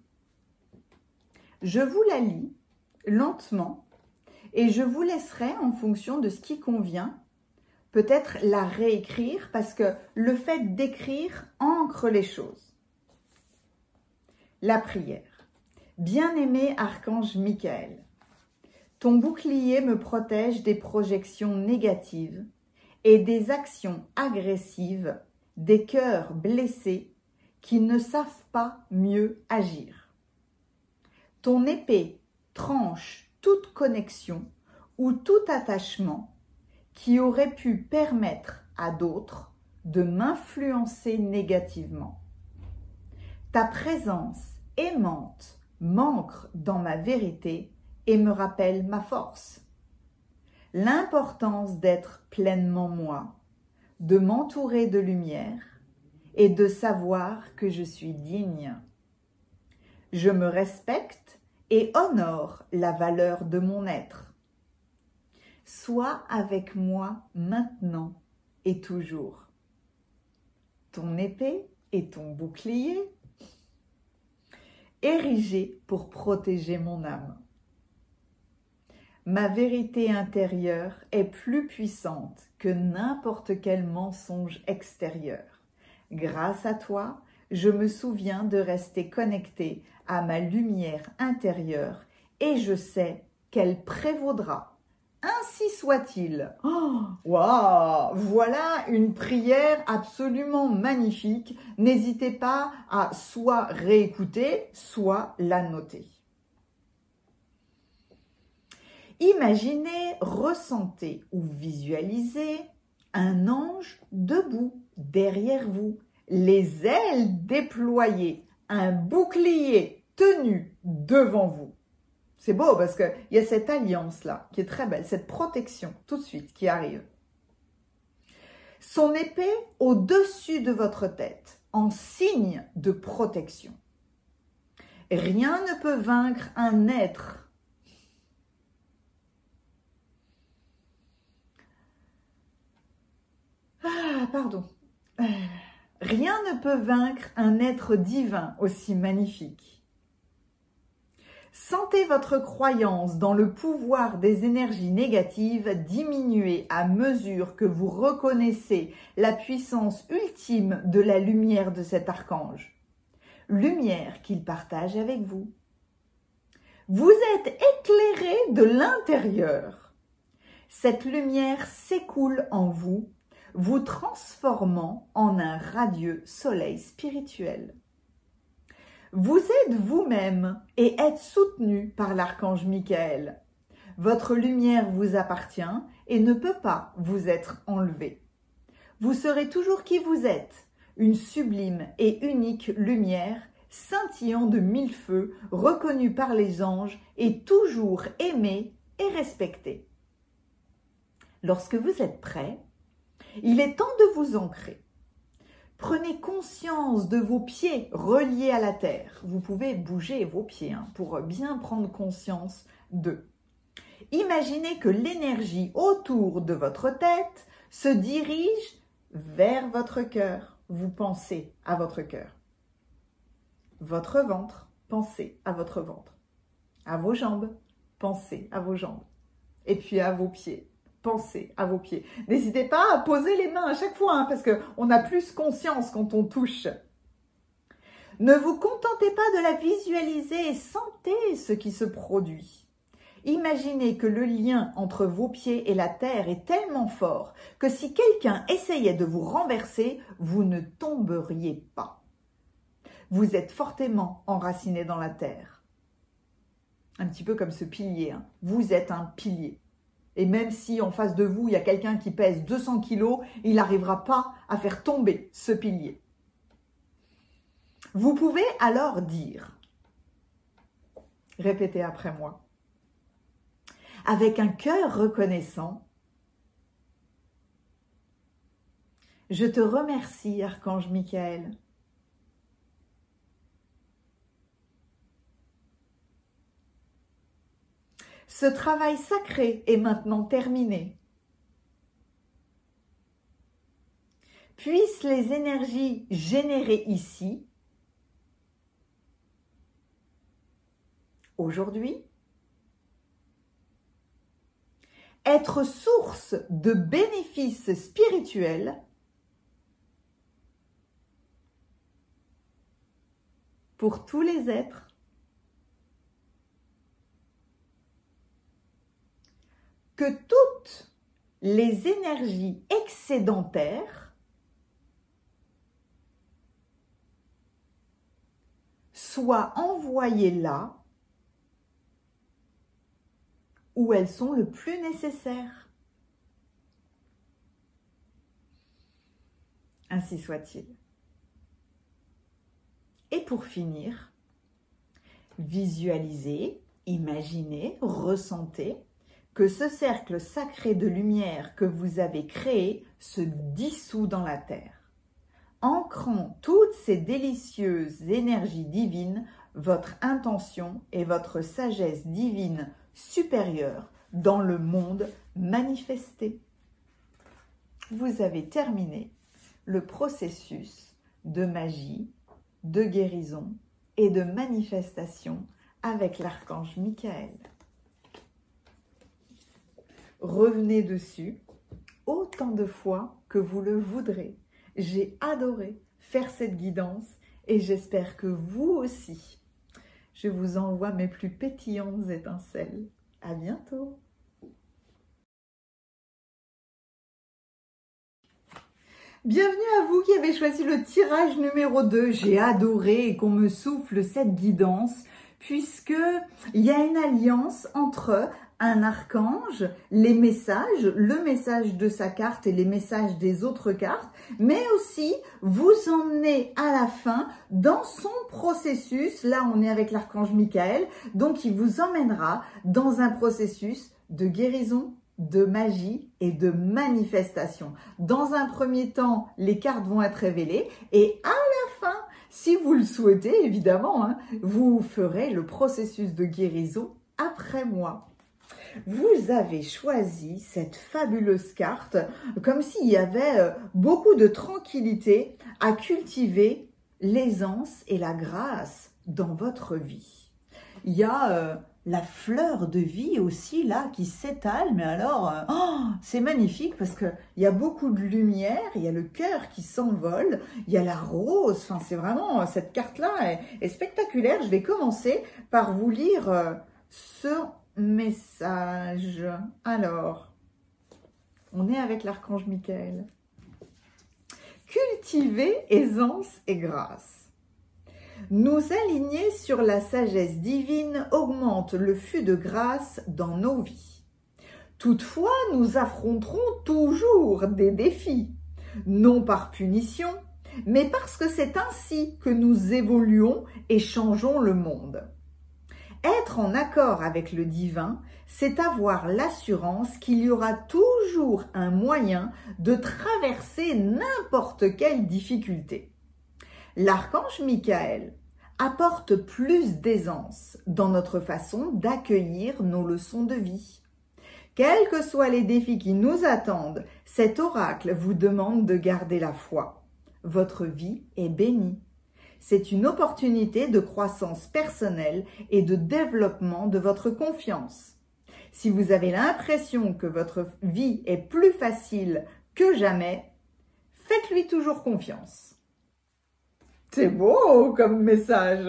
Je vous la lis lentement et je vous laisserai en fonction de ce qui convient, peut-être la réécrire parce que le fait d'écrire ancre les choses. La prière. Bien-aimé archange Michael, ton bouclier me protège des projections négatives et des actions agressives des cœurs blessés qui ne savent pas mieux agir. Ton épée tranche toute connexion ou tout attachement qui aurait pu permettre à d'autres de m'influencer négativement. Ta présence aimante m'ancre dans ma vérité et me rappelle ma force. L'importance d'être pleinement moi, de m'entourer de lumière et de savoir que je suis digne. Je me respecte et honore la valeur de mon être. Sois avec moi maintenant et toujours. Ton épée et ton bouclier, érigés pour protéger mon âme. Ma vérité intérieure est plus puissante que n'importe quel mensonge extérieur. Grâce à toi, je me souviens de rester connectée à ma lumière intérieure et je sais qu'elle prévaudra Ainsi soit-il. Oh, waouh! Voilà une prière absolument magnifique. N'hésitez pas à soit réécouter, soit la noter. Imaginez, ressentez ou visualisez un ange debout derrière vous, les ailes déployées, un bouclier tenu devant vous. C'est beau parce qu'il y a cette alliance-là qui est très belle, cette protection tout de suite qui arrive. Son épée au-dessus de votre tête, en signe de protection. Rien ne peut vaincre un être. Rien ne peut vaincre un être divin aussi magnifique. Sentez votre croyance dans le pouvoir des énergies négatives diminuer à mesure que vous reconnaissez la puissance ultime de la lumière de cet archange. Lumière qu'il partage avec vous. Vous êtes éclairé de l'intérieur. Cette lumière s'écoule en vous, vous transformant en un radieux soleil spirituel. Vous êtes vous-même et êtes soutenu par l'archange Michael. Votre lumière vous appartient et ne peut pas vous être enlevée. Vous serez toujours qui vous êtes, une sublime et unique lumière, scintillant de mille feux, reconnue par les anges et toujours aimée et respectée. Lorsque vous êtes prêt, il est temps de vous ancrer. Prenez conscience de vos pieds reliés à la terre. Vous pouvez bouger vos pieds pour bien prendre conscience d'eux. Imaginez que l'énergie autour de votre tête se dirige vers votre cœur. Vous pensez à votre cœur. Votre ventre, pensez à votre ventre. À vos jambes, pensez à vos jambes. Et puis à vos pieds. Pensez à vos pieds. N'hésitez pas à poser les mains à chaque fois, parce qu'on a plus conscience quand on touche. Ne vous contentez pas de la visualiser et sentez ce qui se produit. Imaginez que le lien entre vos pieds et la terre est tellement fort que si quelqu'un essayait de vous renverser, vous ne tomberiez pas. Vous êtes fortement enraciné dans la terre. Un petit peu comme ce pilier. Vous êtes un pilier. Et même si en face de vous, il y a quelqu'un qui pèse 200 kilos, il n'arrivera pas à faire tomber ce pilier. Vous pouvez alors dire, répétez après moi, avec un cœur reconnaissant, je te remercie, Archange Michael. Ce travail sacré est maintenant terminé. Puissent les énergies générées ici, aujourd'hui, être source de bénéfices spirituels pour tous les êtres, que toutes les énergies excédentaires soient envoyées là où elles sont le plus nécessaires. Ainsi soit-il. Et pour finir, visualisez, imaginez, ressentez que ce cercle sacré de lumière que vous avez créé se dissout dans la terre, ancrant toutes ces délicieuses énergies divines, votre intention et votre sagesse divine supérieure dans le monde manifesté. Vous avez terminé le processus de magie, de guérison et de manifestation avec l'archange Michael. Revenez dessus autant de fois que vous le voudrez. J'ai adoré faire cette guidance et j'espère que vous aussi. Je vous envoie mes plus pétillantes étincelles. À bientôt! Bienvenue à vous qui avez choisi le tirage numéro 2. J'ai adoré qu'on me souffle cette guidance puisque il y a une alliance entre un archange, les messages, le message de sa carte et les messages des autres cartes, mais aussi vous emmener à la fin dans son processus. Là, on est avec l'archange Michael, donc il vous emmènera dans un processus de guérison, de magie et de manifestation. Dans un premier temps, les cartes vont être révélées et à la fin, si vous le souhaitez évidemment, vous ferez le processus de guérison après moi. Vous avez choisi cette fabuleuse carte comme s'il y avait beaucoup de tranquillité à cultiver l'aisance et la grâce dans votre vie. Il y a la fleur de vie aussi là qui s'étale, mais alors c'est magnifique parce qu'il y a beaucoup de lumière, il y a le cœur qui s'envole, il y a la rose, enfin c'est vraiment, cette carte-là est spectaculaire. Je vais commencer par vous lire ce message. Alors, on est avec l'archange Michael. Cultiver aisance et grâce. Nous aligner sur la sagesse divine augmente le flux de grâce dans nos vies. Toutefois, nous affronterons toujours des défis, non par punition, mais parce que c'est ainsi que nous évoluons et changeons le monde. Être en accord avec le divin, c'est avoir l'assurance qu'il y aura toujours un moyen de traverser n'importe quelle difficulté. L'archange Michael apporte plus d'aisance dans notre façon d'accueillir nos leçons de vie. Quels que soient les défis qui nous attendent, cet oracle vous demande de garder la foi. Votre vie est bénie. C'est une opportunité de croissance personnelle et de développement de votre confiance. Si vous avez l'impression que votre vie est plus facile que jamais, faites-lui toujours confiance. C'est beau comme message.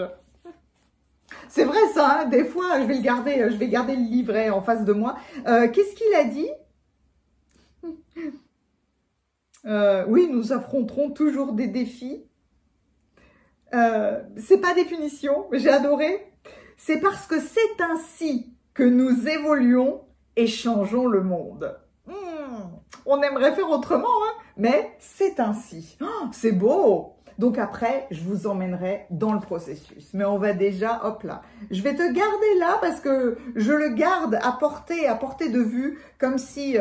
C'est vrai ça, des fois je vais garder le livret en face de moi. Qu'est-ce qu'il a dit? Oui, nous affronterons toujours des défis. C'est pas des punitions, j'ai adoré. C'est parce que c'est ainsi que nous évoluons et changeons le monde. On aimerait faire autrement, mais c'est ainsi. C'est beau. Donc après, je vous emmènerai dans le processus. Mais on va déjà, hop là. Je vais te garder là parce que je le garde à portée de vue, comme si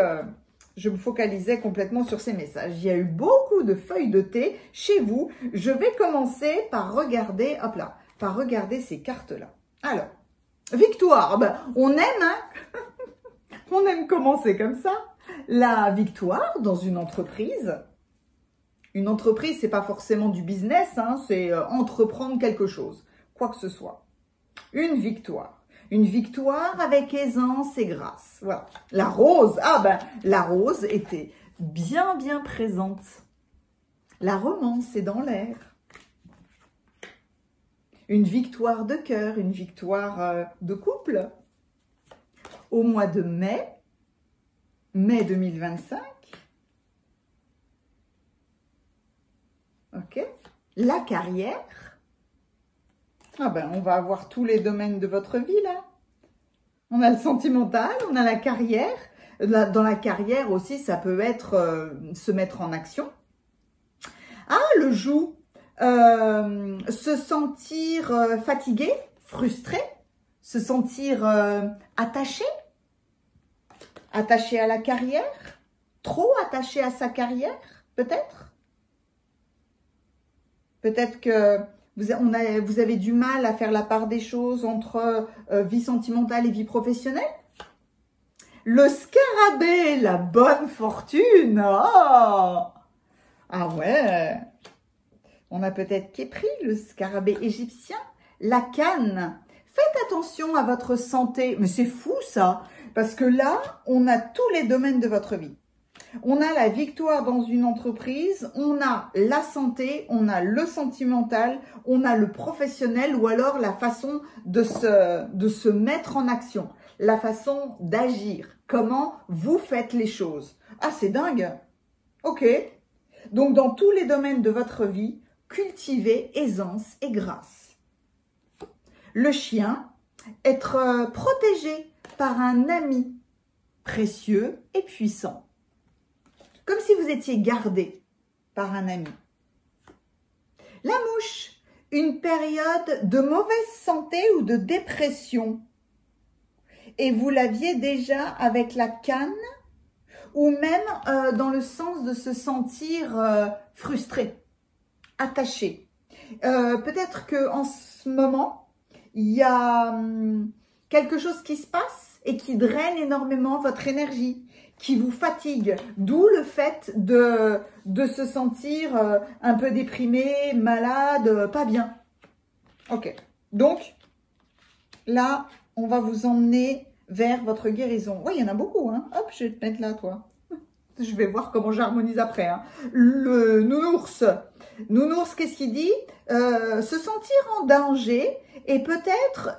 je me focalisais complètement sur ces messages. Il y a eu beaucoup de feuilles de thé chez vous. Je vais commencer par regarder, hop là, par regarder ces cartes-là. Alors, victoire, on aime, on aime commencer comme ça. La victoire dans une entreprise. Une entreprise, c'est pas forcément du business, c'est entreprendre quelque chose, quoi que ce soit. Une victoire avec aisance et grâce. Voilà. La rose, la rose était bien présente. La romance est dans l'air. Une victoire de cœur, une victoire de couple. Au mois de mai 2025. Ok. La carrière. On va avoir tous les domaines de votre vie là. On a le sentimental, on a la carrière. Dans la carrière aussi, ça peut être se mettre en action. Le joug. Se sentir fatigué, frustré. Se sentir attaché. Attaché à la carrière. Trop attaché à sa carrière, peut-être. Peut-être que vous avez du mal à faire la part des choses entre vie sentimentale et vie professionnelle. Le scarabée, la bonne fortune. Ah ouais. On a peut-être Képri, le scarabée égyptien. La canne. Faites attention à votre santé. Mais c'est fou ça. Parce que là, on a tous les domaines de votre vie. On a la victoire dans une entreprise, on a la santé, on a le sentimental, on a le professionnel ou alors la façon de se mettre en action, la façon d'agir, comment vous faites les choses. Ah, c'est dingue. Ok. Donc, dans tous les domaines de votre vie, cultivez aisance et grâce. Le chien, être protégé par un ami précieux et puissant. Comme si vous étiez gardé par un ami. La mouche, une période de mauvaise santé ou de dépression. Et vous l'aviez déjà avec la canne ou même dans le sens de se sentir frustré, attaché. Peut-être qu'en ce moment, il y a quelque chose qui se passe et qui draine énormément votre énergie, qui vous fatigue, d'où le fait de se sentir un peu déprimé, malade, pas bien. Ok, donc là, on va vous emmener vers votre guérison. Oui, il y en a beaucoup, hein. Hop, je vais te mettre là, toi. Je vais voir comment j'harmonise après. Hein. Le nounours. Nounours, qu'est-ce qu'il dit? Se sentir en danger et peut-être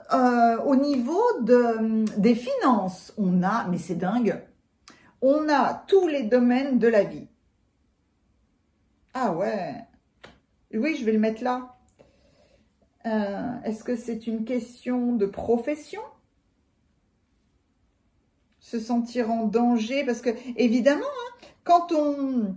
au niveau des finances. On a, mais c'est dingue, on a tous les domaines de la vie. Ah ouais. Oui, je vais le mettre là. Est-ce que c'est une question de profession? Se sentir en danger, parce que évidemment, hein, quand on,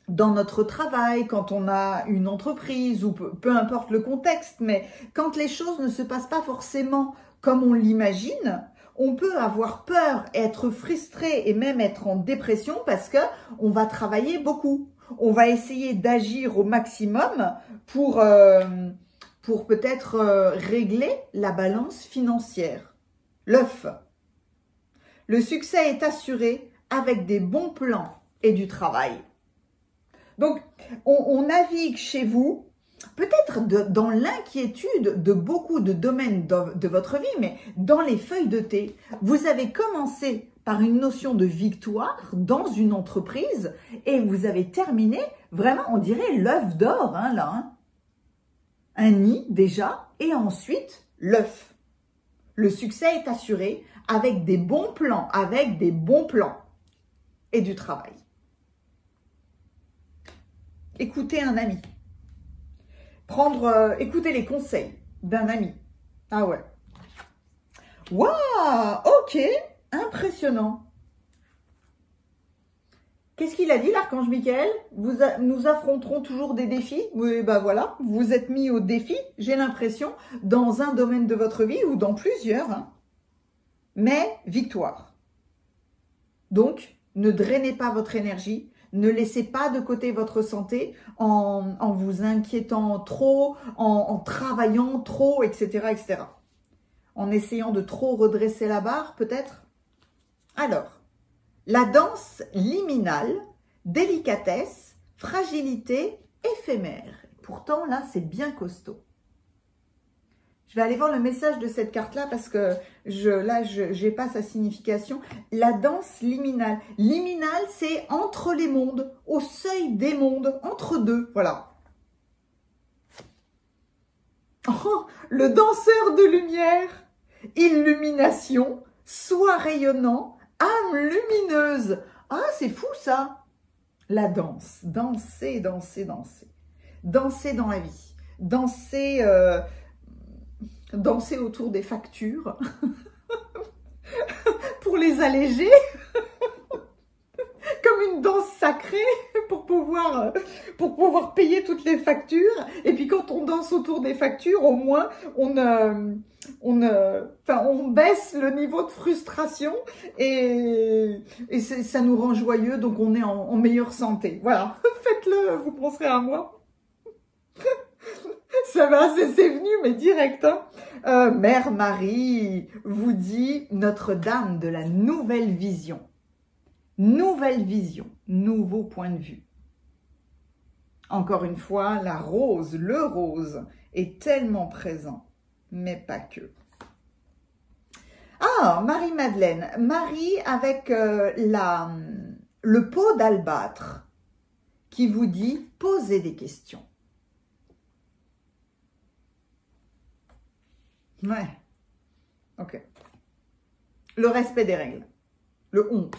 dans notre travail, quand on a une entreprise ou peu importe le contexte, mais quand les choses ne se passent pas forcément comme on l'imagine, on peut avoir peur, être frustré et même être en dépression parce que on va travailler beaucoup. On va essayer d'agir au maximum pour peut-être régler la balance financière. L'œuf. Le succès est assuré avec des bons plans et du travail. Donc, on navigue chez vous, peut-être dans l'inquiétude de beaucoup de domaines de votre vie, mais dans les feuilles de thé, vous avez commencé par une notion de victoire dans une entreprise et vous avez terminé, vraiment, on dirait l'œuf d'or, hein, là. Hein. Un nid déjà et ensuite l'œuf. Le succès est assuré avec des bons plans, et du travail. Écoutez un ami. Écoutez les conseils d'un ami. Ah ouais. Waouh, ok, impressionnant. Qu'est-ce qu'il a dit, l'archange Michael? Nous affronterons toujours des défis. Oui, ben voilà, vous êtes mis au défi, j'ai l'impression, dans un domaine de votre vie ou dans plusieurs. Hein. Mais victoire. Donc, ne drainez pas votre énergie, ne laissez pas de côté votre santé en vous inquiétant trop, en travaillant trop, etc., etc. En essayant de trop redresser la barre, peut-être. Alors, la danse liminale, délicatesse, fragilité, éphémère. Pourtant, là, c'est bien costaud. Je vais aller voir le message de cette carte-là parce que je n'ai pas sa signification. La danse liminale. Liminale, c'est entre les mondes, au seuil des mondes, entre deux. Voilà. Oh, le danseur de lumière, illumination, soi rayonnant, âme lumineuse. Ah, c'est fou ça. La danse. Danser, danser, danser. Danser dans la vie. Danser... danser autour des factures pour les alléger comme une danse sacrée pour pouvoir payer toutes les factures. Et puis quand on danse autour des factures, au moins on baisse le niveau de frustration et ça nous rend joyeux, donc on est en meilleure santé. Voilà, faites-le, vous penserez à moi. Ça va, c'est venu, mais direct. Hein. Mère Marie vous dit Notre-Dame de la nouvelle vision. Nouvelle vision, nouveau point de vue. Encore une fois, la rose, le rose est tellement présent, mais pas que. Ah, Marie-Madeleine. Marie avec le pot d'albâtre qui vous dit posez des questions. Ouais, ok. Le respect des règles. Le 11.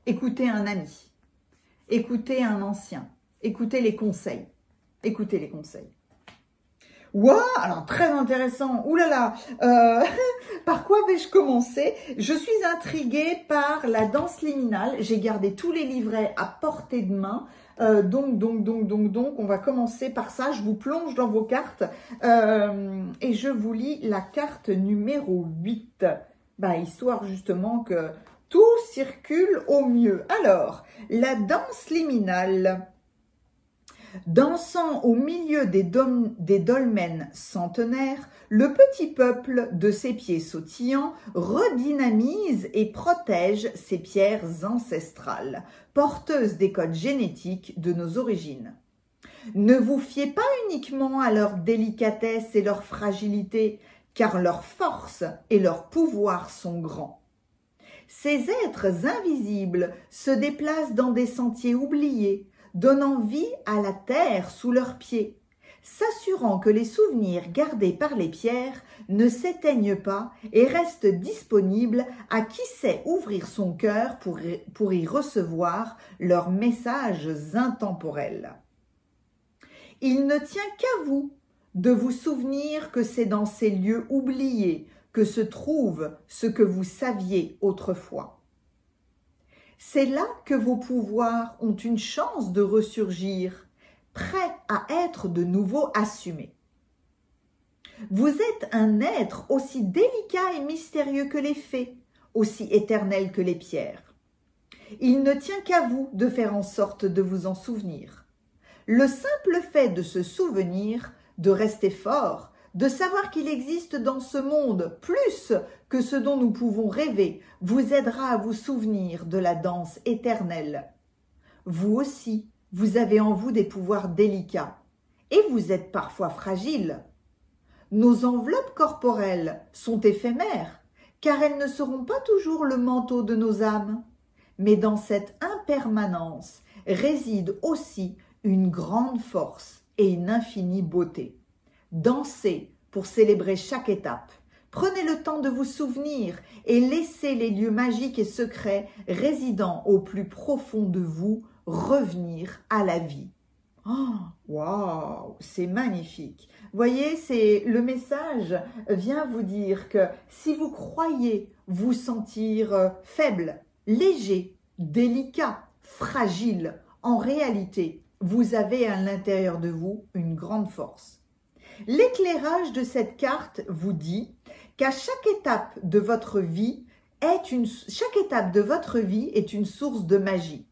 Écoutez un ami. écoutez un ancien, écoutez les conseils, écoutez les conseils. Waouh, alors très intéressant. Ouh là là, par quoi vais-je commencer? Je suis intriguée par la danse liminale. J'ai gardé tous les livrets à portée de main. Donc, on va commencer par ça. Je vous plonge dans vos cartes et je vous lis la carte numéro 8. Histoire justement que tout circule au mieux. Alors, la danse liminale. Dansant au milieu des dolmens centenaires, le petit peuple de ses pieds sautillants redynamise et protège ses pierres ancestrales, porteuses des codes génétiques de nos origines. Ne vous fiez pas uniquement à leur délicatesse et leur fragilité, car leur force et leur pouvoir sont grands. Ces êtres invisibles se déplacent dans des sentiers oubliés, donnant vie à la terre sous leurs pieds, s'assurant que les souvenirs gardés par les pierres ne s'éteignent pas et restent disponibles à qui sait ouvrir son cœur pour y recevoir leurs messages intemporels. Il ne tient qu'à vous de vous souvenir que c'est dans ces lieux oubliés que se trouve ce que vous saviez autrefois. C'est là que vos pouvoirs ont une chance de ressurgir, prêts à être de nouveau assumés. Vous êtes un être aussi délicat et mystérieux que les fées, aussi éternel que les pierres. Il ne tient qu'à vous de faire en sorte de vous en souvenir. Le simple fait de se souvenir, de rester fort, de savoir qu'il existe dans ce monde plus que ce dont nous pouvons rêver, vous aidera à vous souvenir de la danse éternelle. Vous aussi, vous avez en vous des pouvoirs délicats et vous êtes parfois fragile. Nos enveloppes corporelles sont éphémères car elles ne seront pas toujours le manteau de nos âmes. Mais dans cette impermanence réside aussi une grande force et une infinie beauté. Dansez pour célébrer chaque étape. Prenez le temps de vous souvenir et laissez les lieux magiques et secrets résidant au plus profond de vous revenir à la vie. Oh, waouh, c'est magnifique. Voyez, le message vient vous dire que si vous croyez vous sentir faible, léger, délicat, fragile, en réalité, vous avez à l'intérieur de vous une grande force. L'éclairage de cette carte vous dit qu'à chaque étape de votre vie est une source de magie.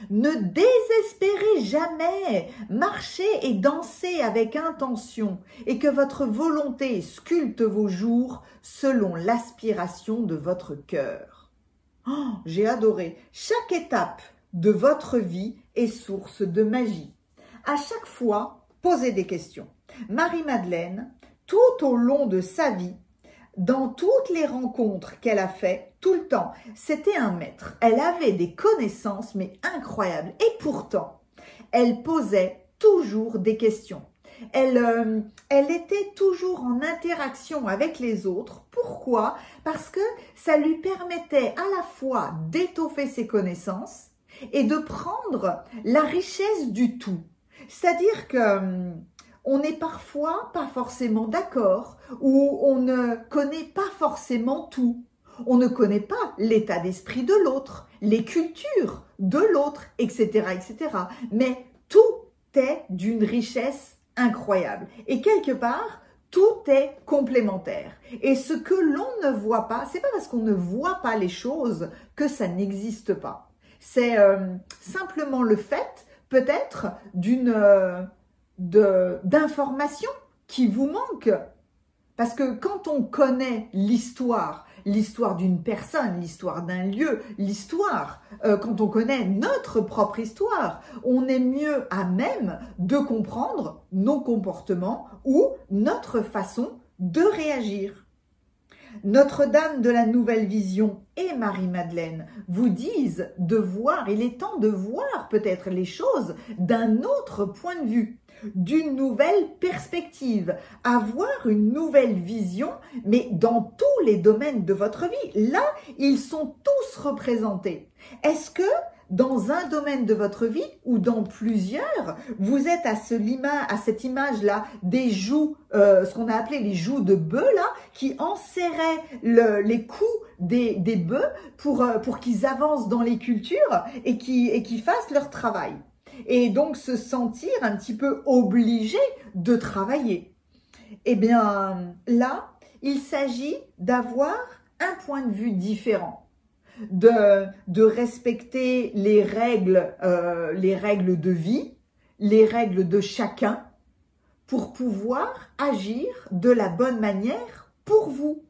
Ne désespérez jamais, marchez et dansez avec intention et que votre volonté sculpte vos jours selon l'aspiration de votre cœur. Oh, j'ai adoré. Chaque étape de votre vie est source de magie. À chaque fois, posez des questions. Marie-Madeleine, tout au long de sa vie, dans toutes les rencontres qu'elle a faites, tout le temps, c'était un maître. Elle avait des connaissances, mais incroyables. Et pourtant, elle posait toujours des questions. Elle était toujours en interaction avec les autres. Pourquoi? Parce que ça lui permettait à la fois d'étoffer ses connaissances et de prendre la richesse du tout. C'est-à-dire que on n'est parfois pas forcément d'accord ou on ne connaît pas forcément tout. On ne connaît pas l'état d'esprit de l'autre, les cultures de l'autre, etc., etc. Mais tout est d'une richesse incroyable. Et quelque part, tout est complémentaire. Et ce que l'on ne voit pas, c'est pas parce qu'on ne voit pas les choses que ça n'existe pas. C'est simplement le fait, peut-être, d'informations qui vous manquent. Parce que quand on connaît l'histoire d'une personne, l'histoire d'un lieu, quand on connaît notre propre histoire, on est mieux à même de comprendre nos comportements ou notre façon de réagir. Notre-Dame de la Nouvelle Vision et Marie-Madeleine vous disent de voir, il est temps de voir peut-être les choses d'un autre point de vue, d'une nouvelle perspective, avoir une nouvelle vision, mais dans tous les domaines de votre vie. Là, ils sont tous représentés. Est-ce que dans un domaine de votre vie ou dans plusieurs, vous êtes à cette image-là des joues, ce qu'on a appelé les joues de bœufs là, qui enserraient les coups des bœufs pour qu'ils avancent dans les cultures et qu'ils fassent leur travail. Et donc se sentir un petit peu obligé de travailler. Eh bien là, il s'agit d'avoir un point de vue différent. De respecter les règles de vie, les règles de chacun, pour pouvoir agir de la bonne manière pour vous.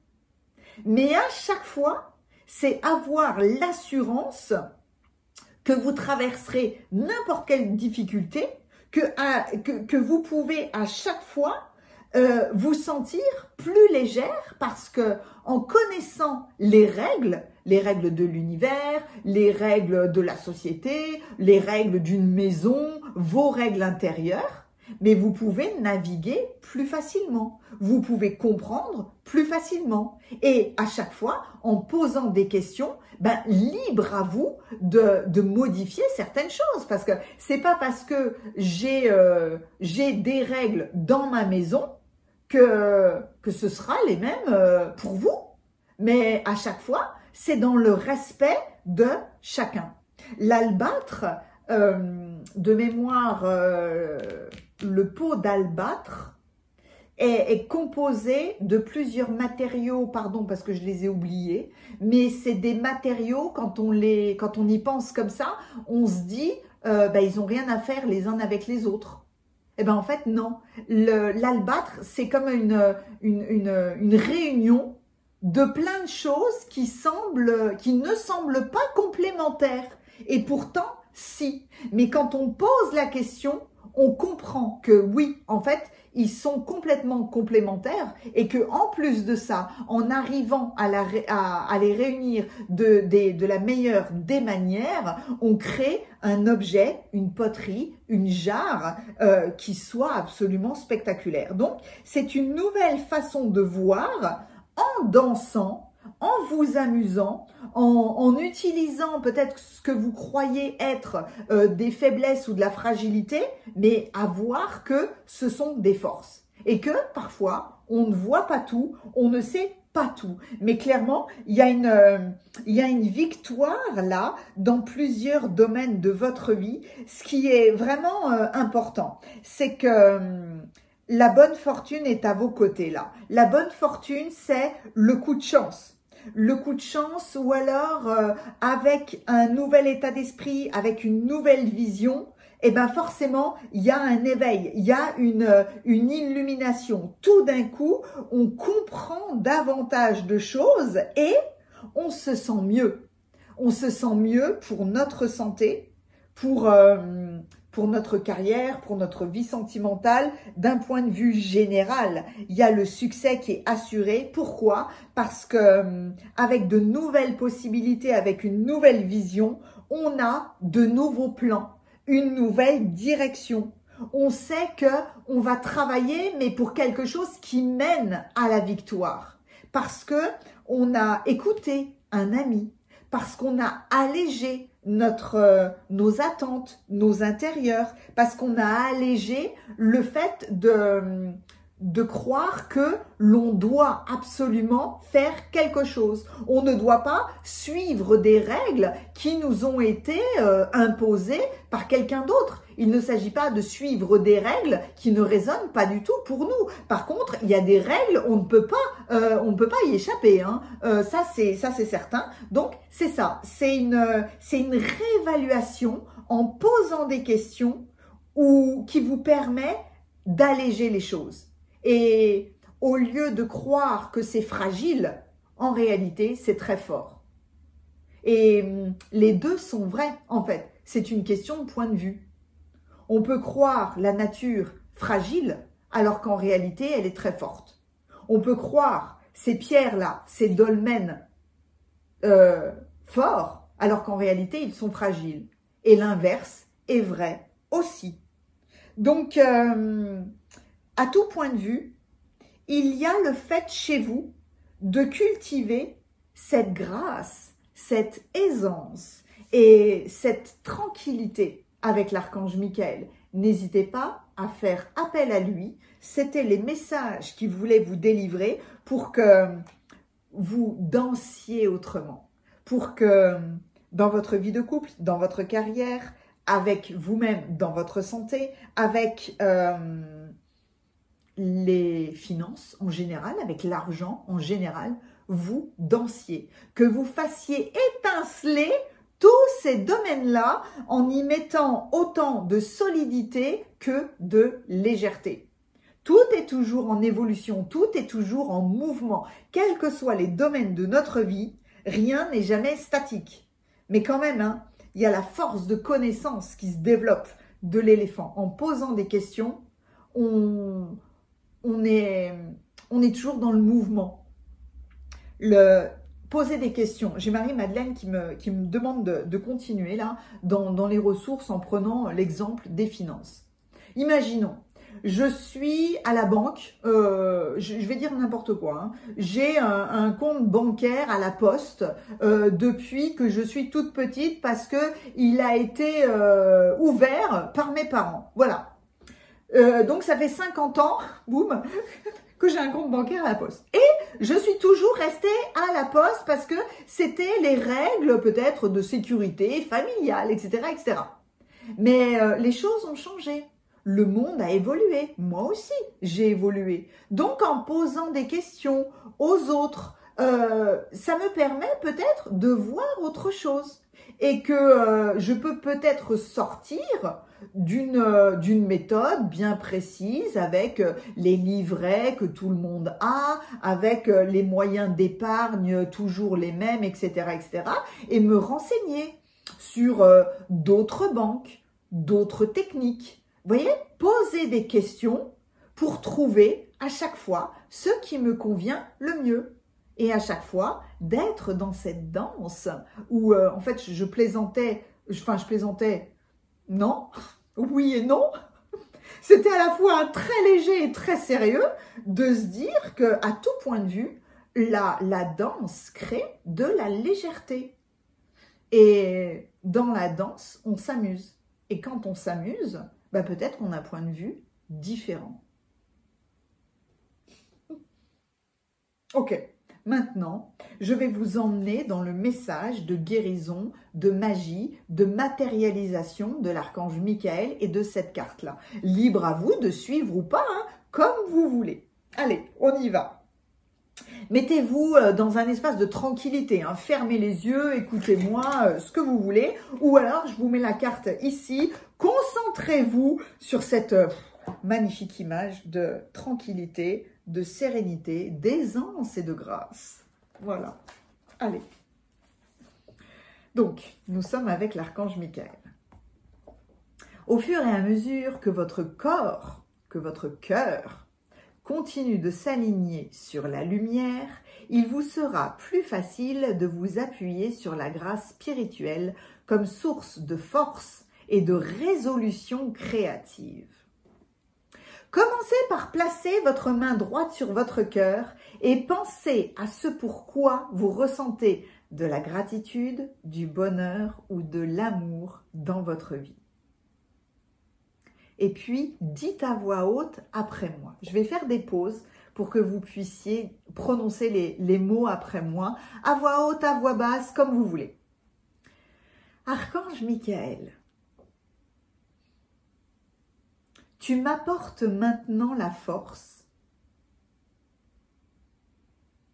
Mais à chaque fois, c'est avoir l'assurance que vous traverserez n'importe quelle difficulté, que vous pouvez à chaque fois vous sentir plus légère parce que en connaissant les règles de l'univers, les règles de la société, les règles d'une maison, vos règles intérieures, mais vous pouvez naviguer plus facilement, vous pouvez comprendre plus facilement. Et à chaque fois, en posant des questions, libre à vous de modifier certaines choses. Parce que c'est pas parce que j'ai des règles dans ma maison que ce sera les mêmes pour vous. Mais à chaque fois, c'est dans le respect de chacun. L'albâtre, de mémoire, le pot d'albâtre est composé de plusieurs matériaux, pardon parce que je les ai oubliés, mais c'est des matériaux, quand on y pense comme ça, on se dit, ils n'ont rien à faire les uns avec les autres. Eh bien en fait non, l'albâtre c'est comme une réunion de plein de choses qui ne semblent pas complémentaires. Et pourtant, si. Mais quand on pose la question, on comprend que oui, en fait, ils sont complètement complémentaires et que en plus de ça, en arrivant à les réunir de la meilleure des manières, on crée un objet, une poterie, une jarre qui soit absolument spectaculaire. Donc, c'est une nouvelle façon de voir en dansant, en vous amusant, en utilisant peut-être ce que vous croyez être des faiblesses ou de la fragilité, mais à voir que ce sont des forces. Et que parfois, on ne voit pas tout, on ne sait pas tout. Mais clairement, il y a une victoire là dans plusieurs domaines de votre vie. Ce qui est vraiment important, c'est que la bonne fortune est à vos côtés là. La bonne fortune, c'est le coup de chance. Le coup de chance ou alors avec un nouvel état d'esprit, avec une nouvelle vision, eh ben forcément, il y a un éveil, il y a une illumination. Tout d'un coup, on comprend davantage de choses et on se sent mieux. On se sent mieux pour notre santé, pour notre carrière, pour notre vie sentimentale, d'un point de vue général. Il y a le succès qui est assuré. Pourquoi? Parce que avec de nouvelles possibilités, avec une nouvelle vision, on a de nouveaux plans, une nouvelle direction. On sait que on va travailler, mais pour quelque chose qui mène à la victoire. Parce que on a écouté un ami, parce qu'on a allégé nos attentes, nos intérieurs, parce qu'on a allégé le fait de croire que l'on doit absolument faire quelque chose. On ne doit pas suivre des règles qui nous ont été imposées par quelqu'un d'autre. Il ne s'agit pas de suivre des règles qui ne résonnent pas du tout pour nous. Par contre, il y a des règles, on ne peut pas y échapper. Hein. Ça c'est certain. Donc c'est ça. C'est une réévaluation en posant des questions qui vous permet d'alléger les choses. Et au lieu de croire que c'est fragile, en réalité, c'est très fort. Et les deux sont vrais, en fait. C'est une question de point de vue. On peut croire la nature fragile, alors qu'en réalité, elle est très forte. On peut croire ces pierres-là, ces dolmens forts, alors qu'en réalité, ils sont fragiles. Et l'inverse est vrai aussi. Donc, à tout point de vue, il y a le fait chez vous de cultiver cette grâce, cette aisance Et cette tranquillité avec l'archange Michael, n'hésitez pas à faire appel à lui. C'était les messages qu'il voulait vous délivrer pour que vous dansiez autrement, pour que dans votre vie de couple, dans votre carrière, avec vous-même, dans votre santé, avec les finances en général, avec l'argent en général, vous dansiez, que vous fassiez étinceler tous ces domaines-là en y mettant autant de solidité que de légèreté. Tout est toujours en évolution, tout est toujours en mouvement. Quels que soient les domaines de notre vie, rien n'est jamais statique. Mais quand même, hein, il y a la force de connaissance qui se développe de l'éléphant. En posant des questions, on est toujours dans le mouvement. Poser des questions. J'ai Marie-Madeleine qui me demande de continuer là dans les ressources en prenant l'exemple des finances. Imaginons, je suis à la banque, je vais dire n'importe quoi, hein. J'ai un compte bancaire à la poste depuis que je suis toute petite parce que il a été ouvert par mes parents. Voilà. Donc ça fait 50 ans, boum, que j'ai un compte bancaire à la poste. Et je suis toujours restée à la poste parce que c'était les règles peut-être de sécurité familiale, etc., etc. Mais les choses ont changé. Le monde a évolué. Moi aussi, j'ai évolué. Donc, en posant des questions aux autres, ça me permet peut-être de voir autre chose. Et que je peux peut-être sortir d'une méthode bien précise avec les livrets que tout le monde a, avec les moyens d'épargne toujours les mêmes, etc., etc. Et me renseigner sur d'autres banques, d'autres techniques. Vous voyez, poser des questions pour trouver à chaque fois ce qui me convient le mieux. Et à chaque fois, d'être dans cette danse où, en fait, je plaisantais, non, oui et non. C'était à la fois très léger et très sérieux de se dire qu'à tout point de vue, la danse crée de la légèreté. Et dans la danse, on s'amuse. Et quand on s'amuse, bah peut-être qu'on a un point de vue différent. Ok. Maintenant, je vais vous emmener dans le message de guérison, de magie, de matérialisation de l'archange Michael et de cette carte-là. Libre à vous de suivre ou pas, hein, comme vous voulez. Allez, on y va. Mettez-vous dans un espace de tranquillité, hein. Fermez les yeux, écoutez-moi, ce que vous voulez. Ou alors, je vous mets la carte ici. Concentrez-vous sur cette magnifique image de tranquillité, de sérénité, d'aisance et de grâce. Voilà. Allez. Donc, nous sommes avec l'archange Michael. Au fur et à mesure que votre corps, que votre cœur continue de s'aligner sur la lumière, il vous sera plus facile de vous appuyer sur la grâce spirituelle comme source de force et de résolution créative. Commencez par placer votre main droite sur votre cœur et pensez à ce pourquoi vous ressentez de la gratitude, du bonheur ou de l'amour dans votre vie. Et puis, dites à voix haute après moi. Je vais faire des pauses pour que vous puissiez prononcer les mots après moi, à voix haute, à voix basse, comme vous voulez. Archange Michael, tu m'apportes maintenant la force.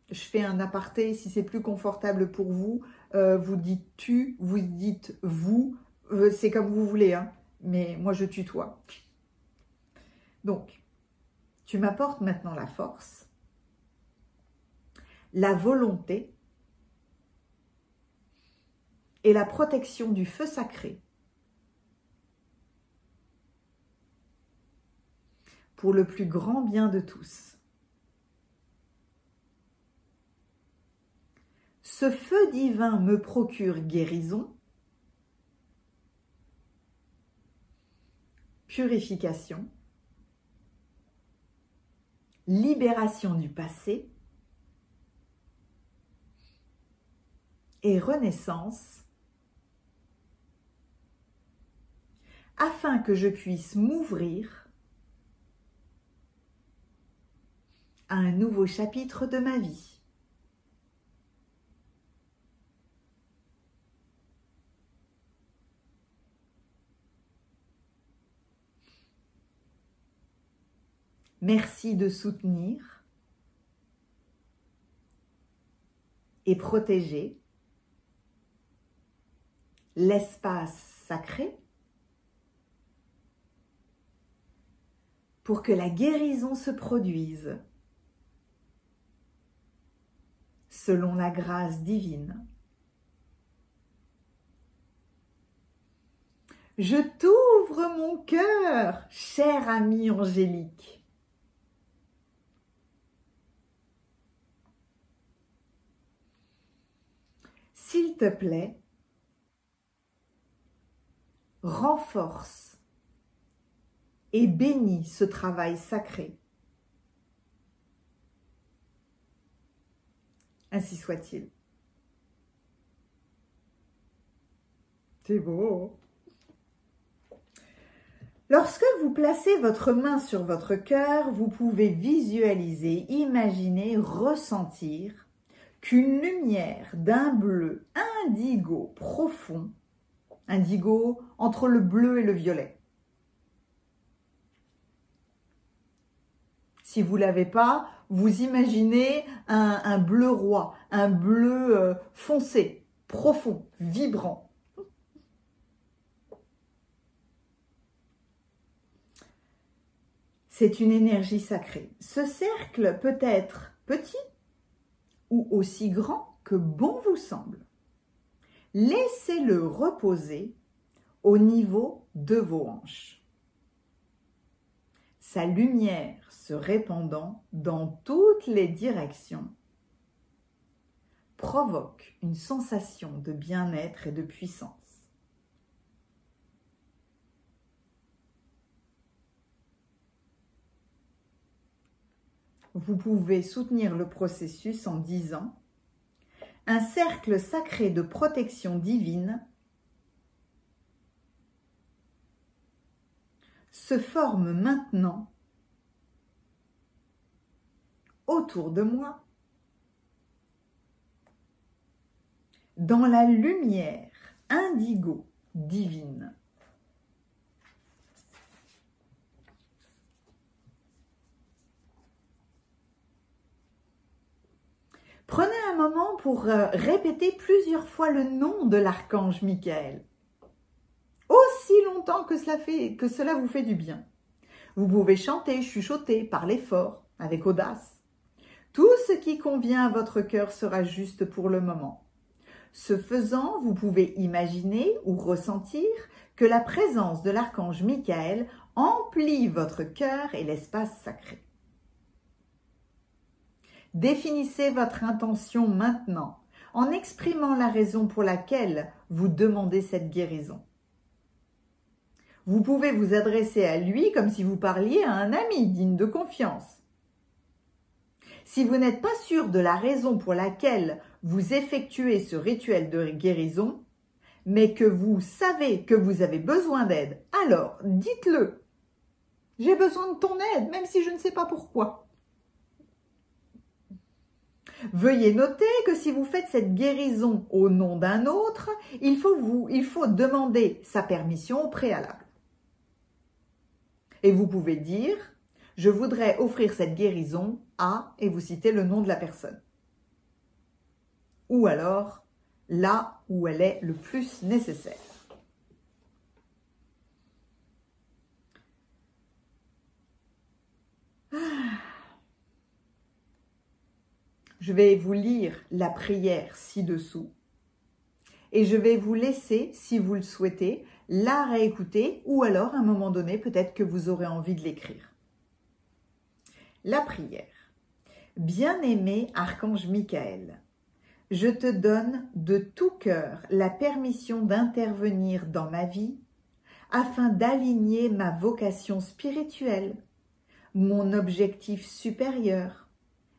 Je fais un aparté, si c'est plus confortable pour vous, vous dites tu, vous dites vous, c'est comme vous voulez, hein, mais moi je tutoie. Donc, tu m'apportes maintenant la force, la volonté et la protection du feu sacré pour le plus grand bien de tous. Ce feu divin me procure guérison, purification, libération du passé et renaissance afin que je puisse m'ouvrir à un nouveau chapitre de ma vie. Merci de soutenir et protéger l'espace sacré pour que la guérison se produise selon la grâce divine. Je t'ouvre mon cœur, chère amie angélique. S'il te plaît, renforce et bénis ce travail sacré. Ainsi soit-il. C'est beau. Lorsque vous placez votre main sur votre cœur, vous pouvez visualiser, imaginer, ressentir qu'une lumière d'un bleu indigo profond, indigo entre le bleu et le violet. Si vous ne l'avez pas, vous imaginez un bleu roi, un bleu foncé, profond, vibrant. C'est une énergie sacrée. Ce cercle peut être petit ou aussi grand que bon vous semble. Laissez-le reposer au niveau de vos hanches. Sa lumière se répandant dans toutes les directions provoque une sensation de bien-être et de puissance. Vous pouvez soutenir le processus en disant « Un cercle sacré de protection divine se forme maintenant autour de moi dans la lumière indigo divine. » Prenez un moment pour répéter plusieurs fois le nom de l'archange Michael. Aussi longtemps que cela vous fait du bien. Vous pouvez chanter, chuchoter, parler fort, avec audace. Tout ce qui convient à votre cœur sera juste pour le moment. Ce faisant, vous pouvez imaginer ou ressentir que la présence de l'archange Michael emplit votre cœur et l'espace sacré. Définissez votre intention maintenant en exprimant la raison pour laquelle vous demandez cette guérison. Vous pouvez vous adresser à lui comme si vous parliez à un ami digne de confiance. Si vous n'êtes pas sûr de la raison pour laquelle vous effectuez ce rituel de guérison, mais que vous savez que vous avez besoin d'aide, alors dites-le. J'ai besoin de ton aide, même si je ne sais pas pourquoi. Veuillez noter que si vous faites cette guérison au nom d'un autre, il faut demander sa permission au préalable. Et vous pouvez dire « Je voudrais offrir cette guérison à… » et vous citez le nom de la personne. Ou alors, là où elle est le plus nécessaire. Je vais vous lire la prière ci-dessous et je vais vous laisser, si vous le souhaitez, la réécouter ou alors à un moment donné, peut-être que vous aurez envie de l'écrire. La prière. Bien-aimé Archange Michael, je te donne de tout cœur la permission d'intervenir dans ma vie afin d'aligner ma vocation spirituelle, mon objectif supérieur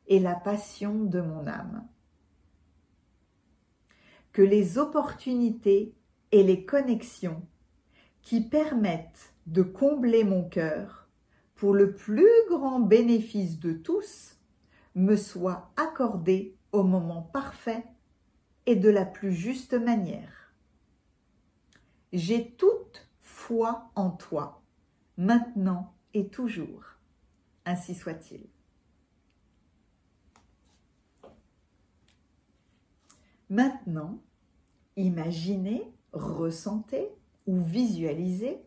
et la passion de mon âme. Que les opportunités et les connexions qui permettent de combler mon cœur pour le plus grand bénéfice de tous me soient accordés au moment parfait et de la plus juste manière. J'ai toute foi en toi, maintenant et toujours. Ainsi soit-il. Maintenant, imaginez, ressentez ou visualisez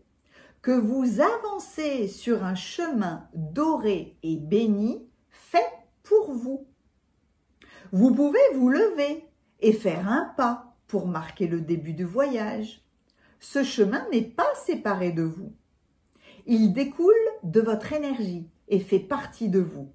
que vous avancez sur un chemin doré et béni fait pour vous. Vous pouvez vous lever et faire un pas pour marquer le début du voyage. Ce chemin n'est pas séparé de vous. Il découle de votre énergie et fait partie de vous.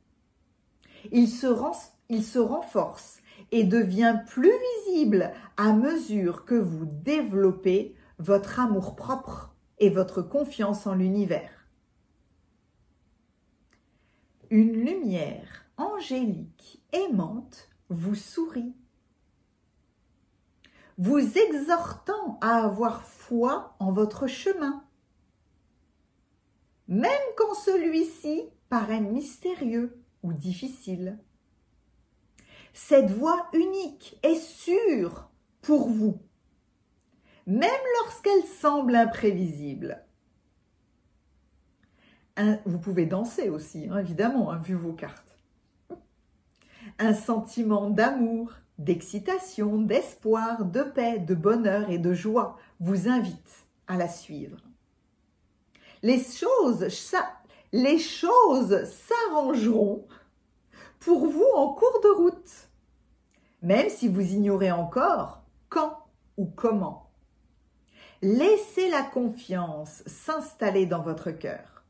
Il se renforce et devient plus visible à mesure que vous développez votre amour-propre et votre confiance en l'univers. Une lumière angélique aimante vous sourit, vous exhortant à avoir foi en votre chemin, même quand celui-ci paraît mystérieux ou difficile. Cette voie unique est sûre pour vous, même lorsqu'elle semble imprévisible. Vous pouvez danser aussi, évidemment, vu vos cartes. Un sentiment d'amour, d'excitation, d'espoir, de paix, de bonheur et de joie vous invite à la suivre. Les choses s'arrangeront pour vous en cours de route, même si vous ignorez encore quand ou comment. Laissez la confiance s'installer dans votre cœur.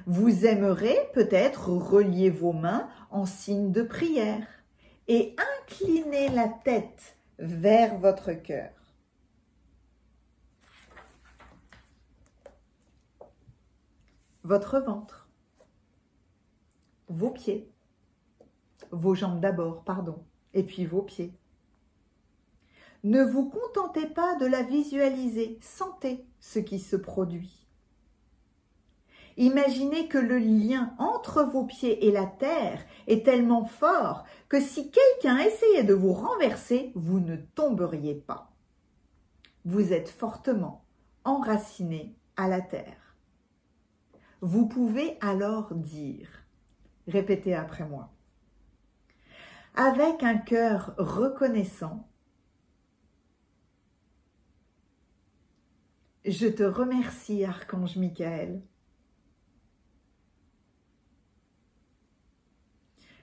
Vous aimerez peut-être relier vos mains en signe de prière et incliner la tête vers votre cœur. Votre ventre, vos pieds, vos jambes d'abord, et puis vos pieds. Ne vous contentez pas de la visualiser, sentez ce qui se produit. Imaginez que le lien entre vos pieds et la terre est tellement fort que si quelqu'un essayait de vous renverser, vous ne tomberiez pas. Vous êtes fortement enraciné à la terre. Vous pouvez alors dire, répétez après moi, avec un cœur reconnaissant, je te remercie, Archange Michael.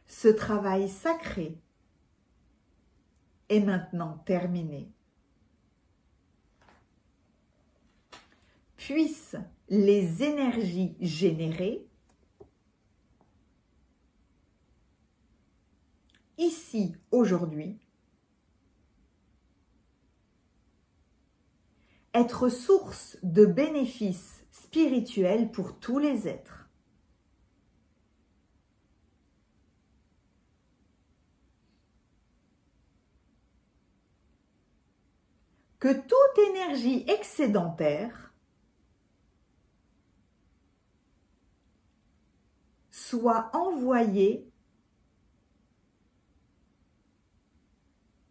Ce travail sacré est maintenant terminé. Puissent les énergies générées ici, aujourd'hui, être source de bénéfices spirituels pour tous les êtres. Que toute énergie excédentaire soit envoyée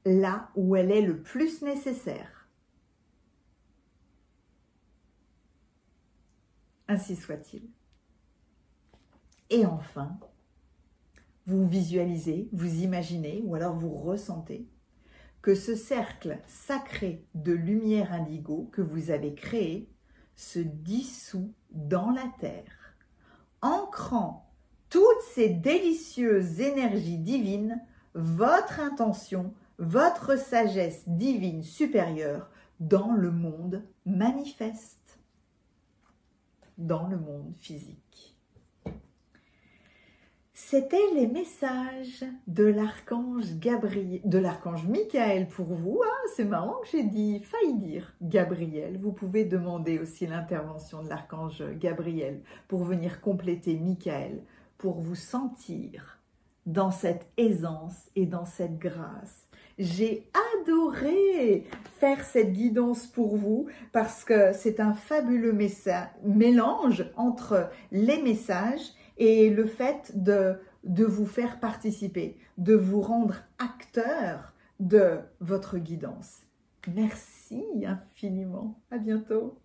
là où elle est le plus nécessaire. Ainsi soit-il. Et enfin, vous visualisez, vous imaginez ou alors vous ressentez que ce cercle sacré de lumière indigo que vous avez créé se dissout dans la terre, ancrant toutes ces délicieuses énergies divines, votre intention, votre sagesse divine supérieure dans le monde manifeste, dans le monde physique. C'étaient les messages de l'archange Gabriel, de l'archange Michael pour vous. Ah, c'est marrant que j'ai failli dire Gabriel. Vous pouvez demander aussi l'intervention de l'archange Gabriel pour venir compléter Michael, pour vous sentir dans cette aisance et dans cette grâce. J'ai adoré faire cette guidance pour vous parce que c'est un fabuleux mélange entre les messages et le fait de vous faire participer, de vous rendre acteur de votre guidance. Merci infiniment. À bientôt.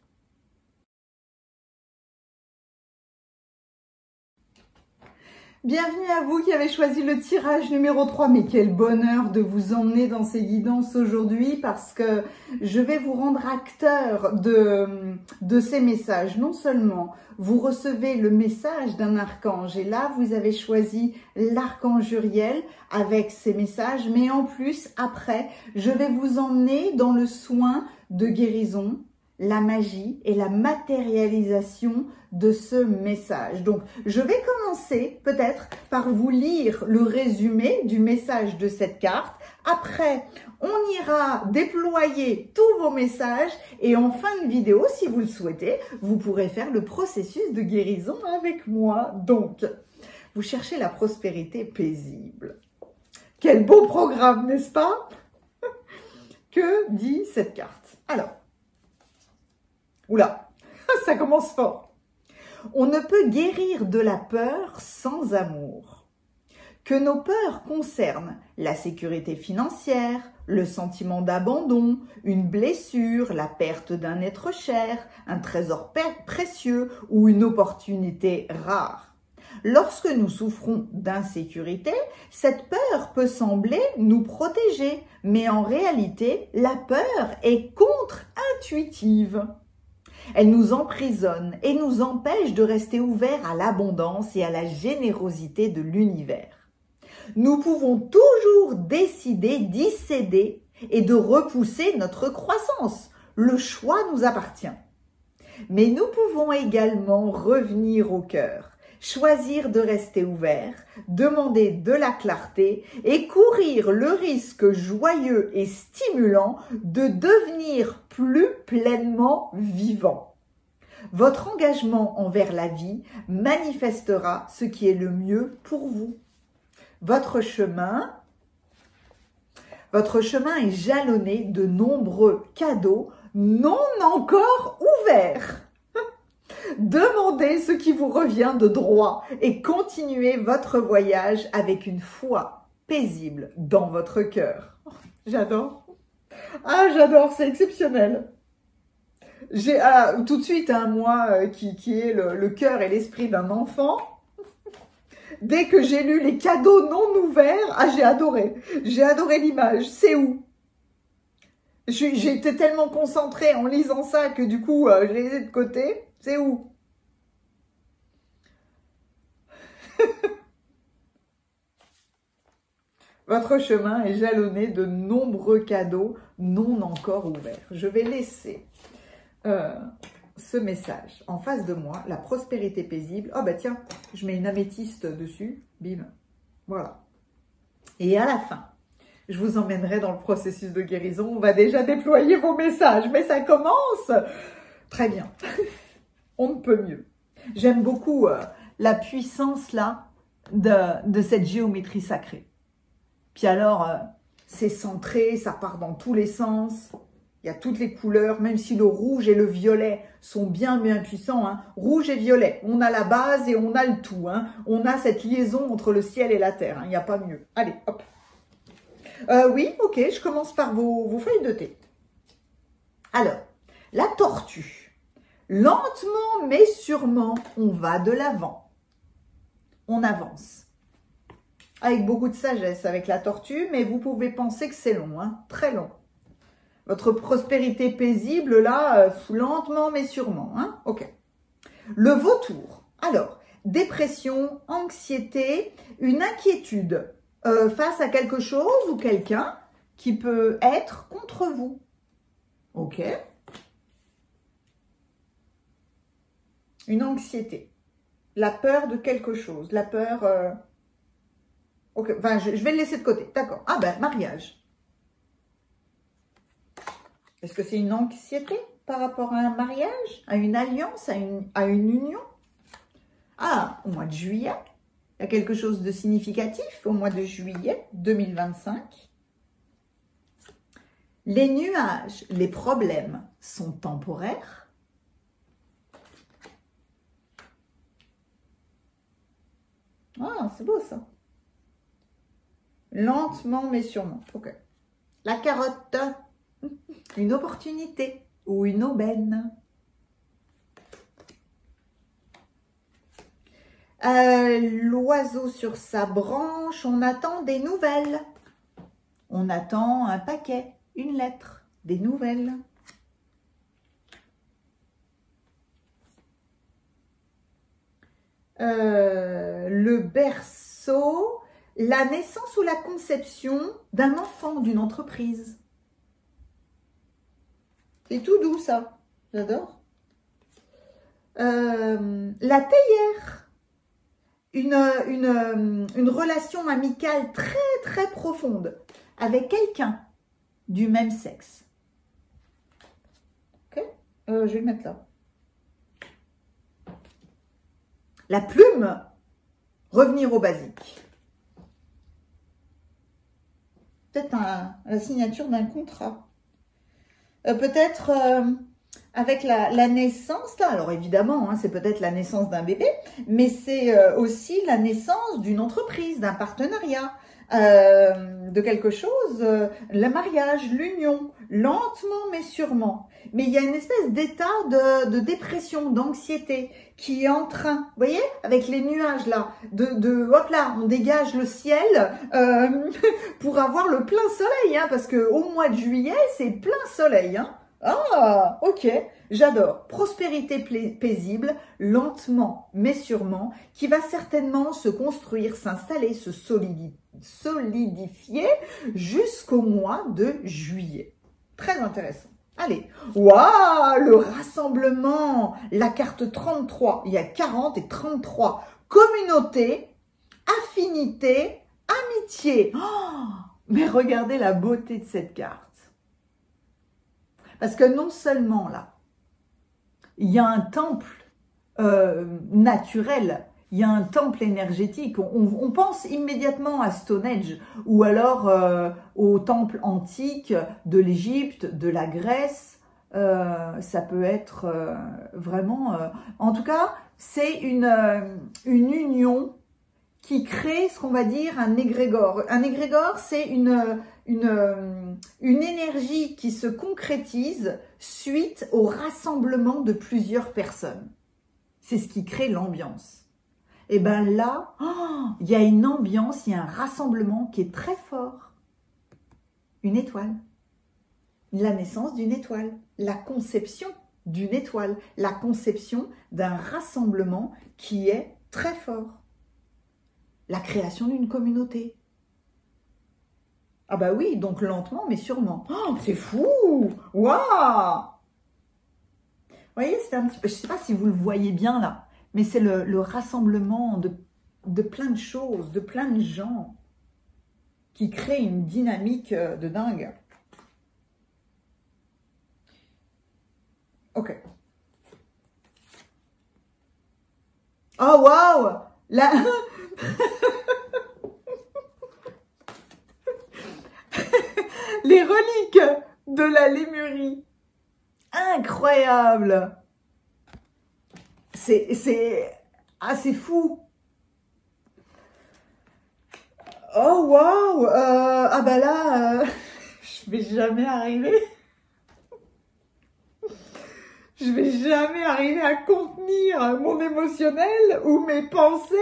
Bienvenue à vous qui avez choisi le tirage numéro 3. Mais quel bonheur de vous emmener dans ces guidances aujourd'hui parce que je vais vous rendre acteur de ces messages. Non seulement vous recevez le message d'un archange et là vous avez choisi l'archange Uriel avec ces messages, mais en plus après je vais vous emmener dans le soin de guérison, la magie et la matérialisation de ce message. Donc, je vais commencer peut-être par vous lire le résumé du message de cette carte. Après, on ira déployer tous vos messages et en fin de vidéo, si vous le souhaitez, vous pourrez faire le processus de guérison avec moi. Donc, vous cherchez la prospérité paisible. Quel beau programme, n'est-ce pas? Que dit cette carte? Alors, oula, ça commence fort. On ne peut guérir de la peur sans amour. Que nos peurs concernent la sécurité financière, le sentiment d'abandon, une blessure, la perte d'un être cher, un trésor précieux ou une opportunité rare. Lorsque nous souffrons d'insécurité, cette peur peut sembler nous protéger, mais en réalité, la peur est contre-intuitive. Elle nous emprisonne et nous empêche de rester ouverts à l'abondance et à la générosité de l'univers. Nous pouvons toujours décider d'y céder et de repousser notre croissance. Le choix nous appartient. Mais nous pouvons également revenir au cœur, choisir de rester ouverts, demander de la clarté et courir le risque joyeux et stimulant de devenir plus pleinement vivant. Votre engagement envers la vie manifestera ce qui est le mieux pour vous. Votre chemin est jalonné de nombreux cadeaux non encore ouverts. Demandez ce qui vous revient de droit et continuez votre voyage avec une foi paisible dans votre cœur. J'adore. Ah, j'adore, c'est exceptionnel. J'ai tout de suite moi qui est le cœur et l'esprit d'un enfant. Dès que j'ai lu les cadeaux non ouverts, j'ai adoré. J'ai adoré l'image. C'est où? J'ai été tellement concentrée en lisant ça que du coup, je les ai de côté. C'est où? Votre chemin est jalonné de nombreux cadeaux non encore ouverts. Je vais laisser ce message en face de moi, la prospérité paisible. Oh bah tiens, je mets une améthyste dessus, bim, voilà. Et à la fin, je vous emmènerai dans le processus de guérison. On va déjà déployer vos messages, mais ça commence. Très bien, on ne peut mieux. J'aime beaucoup la puissance là de cette géométrie sacrée. Puis alors, c'est centré, ça part dans tous les sens. Il y a toutes les couleurs, même si le rouge et le violet sont bien puissants. Hein. Rouge et violet, on a la base et on a le tout. Hein. On a cette liaison entre le ciel et la terre. Hein. Il n'y a pas mieux. Allez, hop. Oui, ok, je commence par vos feuilles de thé. Alors, la tortue. Lentement mais sûrement, on va de l'avant. On avance. Avec beaucoup de sagesse avec la tortue, mais vous pouvez penser que c'est long, hein, très long. Votre prospérité paisible, là, lentement mais sûrement. Hein? Ok. Le vautour. Alors, dépression, anxiété, une inquiétude face à quelque chose ou quelqu'un qui peut être contre vous. Ok. Une anxiété. La peur de quelque chose. La peur... Ok, enfin, je vais le laisser de côté. D'accord. Ah ben, mariage. Est-ce que c'est une anxiété par rapport à un mariage, à une alliance, à une union? Ah, au mois de juillet, il y a quelque chose de significatif au mois de juillet 2025. Les nuages, les problèmes sont temporaires. Ah, c'est beau ça. Lentement mais sûrement. Ok. La carotte, une opportunité ou une aubaine. L'oiseau sur sa branche, on attend des nouvelles. On attend un paquet, une lettre, des nouvelles. Le berceau, la naissance ou la conception d'un enfant, d'une entreprise. C'est tout doux ça, j'adore. La théière. Une relation amicale très profonde avec quelqu'un du même sexe. Ok, je vais le mettre là. La plume, revenir au basique. Peut-être la signature d'un contrat. Peut-être avec la naissance, là, alors évidemment, hein, c'est peut-être la naissance d'un bébé, mais c'est aussi la naissance d'une entreprise, d'un partenariat, de quelque chose, le mariage, l'union, lentement mais sûrement. Mais il y a une espèce d'état de dépression, d'anxiété qui est en train, vous voyez, avec les nuages là, hop là, on dégage le ciel pour avoir le plein soleil, hein, parce que au mois de juillet, c'est plein soleil, hein. Ah, ok, j'adore. Prospérité paisible, lentement mais sûrement, qui va certainement se construire, s'installer, se solidifier jusqu'au mois de juillet. Très intéressant. Allez, waouh, le rassemblement, la carte 33, il y a 40 et 33. Communauté, affinité, amitié. Oh, mais regardez la beauté de cette carte. Parce que non seulement là, il y a un temple naturel, il y a un temple énergétique. On pense immédiatement à Stonehenge ou alors au temple antique de l'Égypte, de la Grèce. Ça peut être vraiment... en tout cas, c'est une union qui crée ce qu'on va dire un égrégore. Un égrégore, c'est une énergie qui se concrétise suite au rassemblement de plusieurs personnes. C'est ce qui crée l'ambiance. Et bien là, il y a une ambiance, il y a un rassemblement qui est très fort. Une étoile. La naissance d'une étoile. La conception d'une étoile. La conception d'un rassemblement qui est très fort. La création d'une communauté. Ah bah oui, donc lentement mais sûrement. Oh, c'est fou! Waouh! Vous voyez, c'est un petit peu, je ne sais pas si vous le voyez bien là, mais c'est le rassemblement de plein de choses, de plein de gens qui créent une dynamique de dingue. Ok. Oh waouh! Là... Les reliques de la Lémurie. Incroyable. C'est assez fou. Oh waouh. Ah bah là, je vais jamais arriver. Je vais jamais arriver à contenir mon émotionnel ou mes pensées.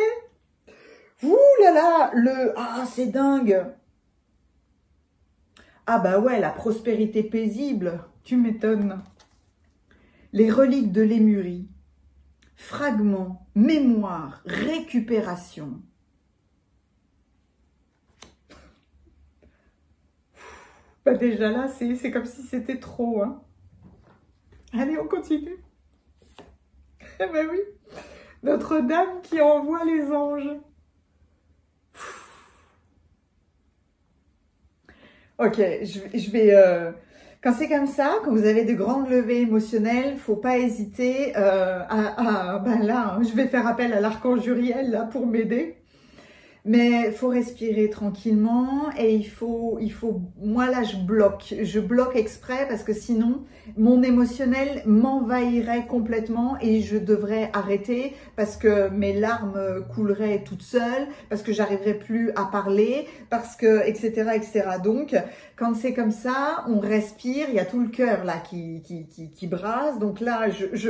Ouh là là, ah c'est dingue. Ah bah ouais, la prospérité paisible, tu m'étonnes. Les reliques de Lémurie, fragments, mémoire, récupération. Bah déjà là, c'est comme si c'était trop, hein. Allez, on continue. Eh ben oui, Notre-Dame qui envoie les anges. Ok, je vais quand c'est comme ça, quand vous avez de grandes levées émotionnelles, faut pas hésiter ben là, je vais faire appel à l'archange Uriel là pour m'aider. Mais il faut respirer tranquillement et moi là je bloque exprès parce que sinon mon émotionnel m'envahirait complètement et je devrais arrêter parce que mes larmes couleraient toutes seules, parce que j'arriverais plus à parler, parce que etc. etc. Donc quand c'est comme ça, on respire, il y a tout le cœur là qui brasse, donc là je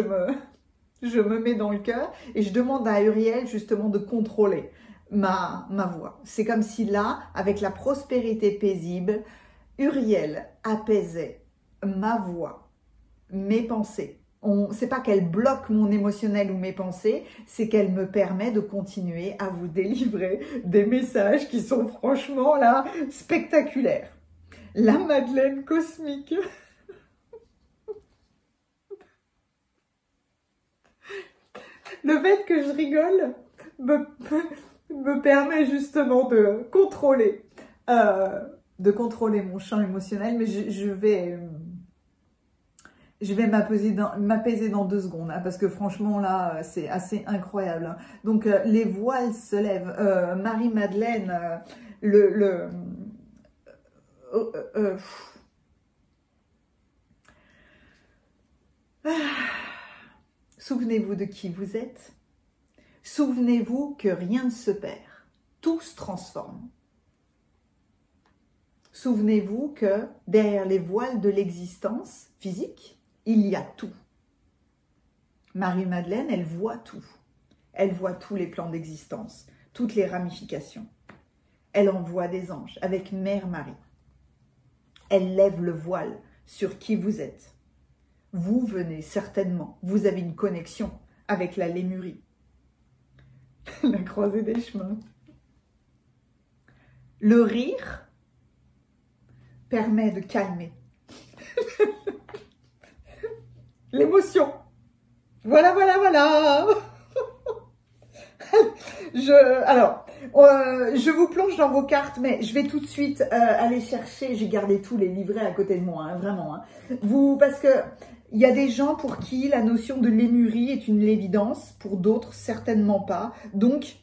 me mets dans le cœur et je demande à Uriel justement de contrôler ma voix. C'est comme si là, avec la prospérité paisible, Uriel apaisait ma voix, mes pensées. C'est pas qu'elle bloque mon émotionnel ou mes pensées, c'est qu'elle me permet de continuer à vous délivrer des messages qui sont franchement là spectaculaires. La Madeleine cosmique. Le fait que je rigole me permet justement de contrôler mon champ émotionnel, mais je vais m'apaiser dans 2 secondes, hein, parce que franchement là c'est assez incroyable, hein. Donc les voiles se lèvent, Marie-Madeleine, souvenez-vous de qui vous êtes. Souvenez-vous que rien ne se perd, tout se transforme. Souvenez-vous que derrière les voiles de l'existence physique, il y a tout. Marie-Madeleine, elle voit tout. Elle voit tous les plans d'existence, toutes les ramifications. Elle envoie des anges avec Mère Marie. Elle lève le voile sur qui vous êtes. Vous venez certainement, vous avez une connexion avec la Lémurie. La croisée des chemins. Le rire permet de calmer l'émotion. Voilà. Je vous plonge dans vos cartes, mais je vais tout de suite aller chercher. J'ai gardé tous les livrets à côté de moi, hein, vraiment. Hein. Parce que il y a des gens pour qui la notion de lémurie est une évidence, pour d'autres certainement pas. Donc,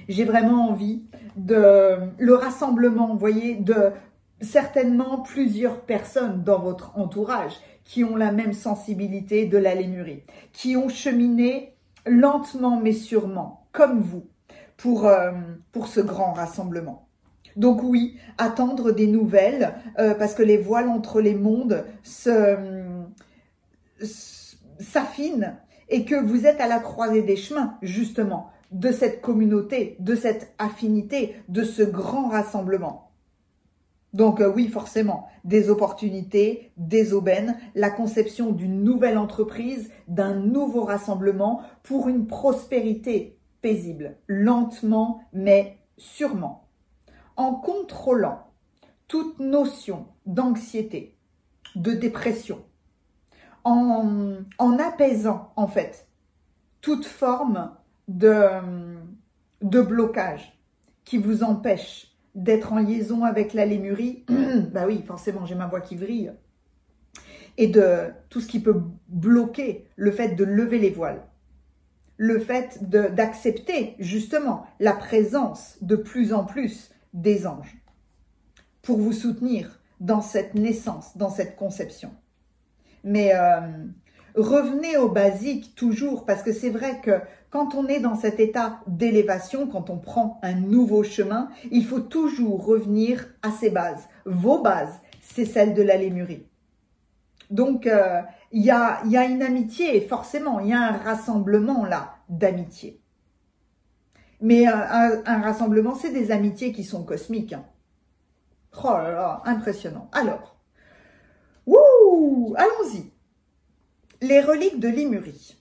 j'ai vraiment envie de le rassemblement, vous voyez, de certainement plusieurs personnes dans votre entourage qui ont la même sensibilité de la lémurie, qui ont cheminé lentement mais sûrement, comme vous, pour ce grand rassemblement. Donc oui, attendre des nouvelles, parce que les voiles entre les mondes s'affinent et que vous êtes à la croisée des chemins, justement, de cette communauté, de cette affinité, de ce grand rassemblement. Donc oui, forcément, des opportunités, des aubaines, la conception d'une nouvelle entreprise, d'un nouveau rassemblement pour une prospérité paisible, lentement mais sûrement, en contrôlant toute notion d'anxiété, de dépression, en apaisant en fait toute forme de blocage qui vous empêche d'être en liaison avec la lémurie. Bah oui, forcément, j'ai ma voix qui vrille. Et de tout ce qui peut bloquer le fait de lever les voiles. Le fait d'accepter justement la présence de plus en plus des anges pour vous soutenir dans cette naissance, dans cette conception. Mais revenez au basique toujours, parce que c'est vrai que quand on est dans cet état d'élévation, quand on prend un nouveau chemin, il faut toujours revenir à ses bases. Vos bases, c'est celle de la lémurie. Donc, il y a une amitié, forcément, il y a un rassemblement là d'amitié. Mais un rassemblement, c'est des amitiés qui sont cosmiques. Hein. Oh là là, impressionnant. Alors, allons-y. Les reliques de Lémurie.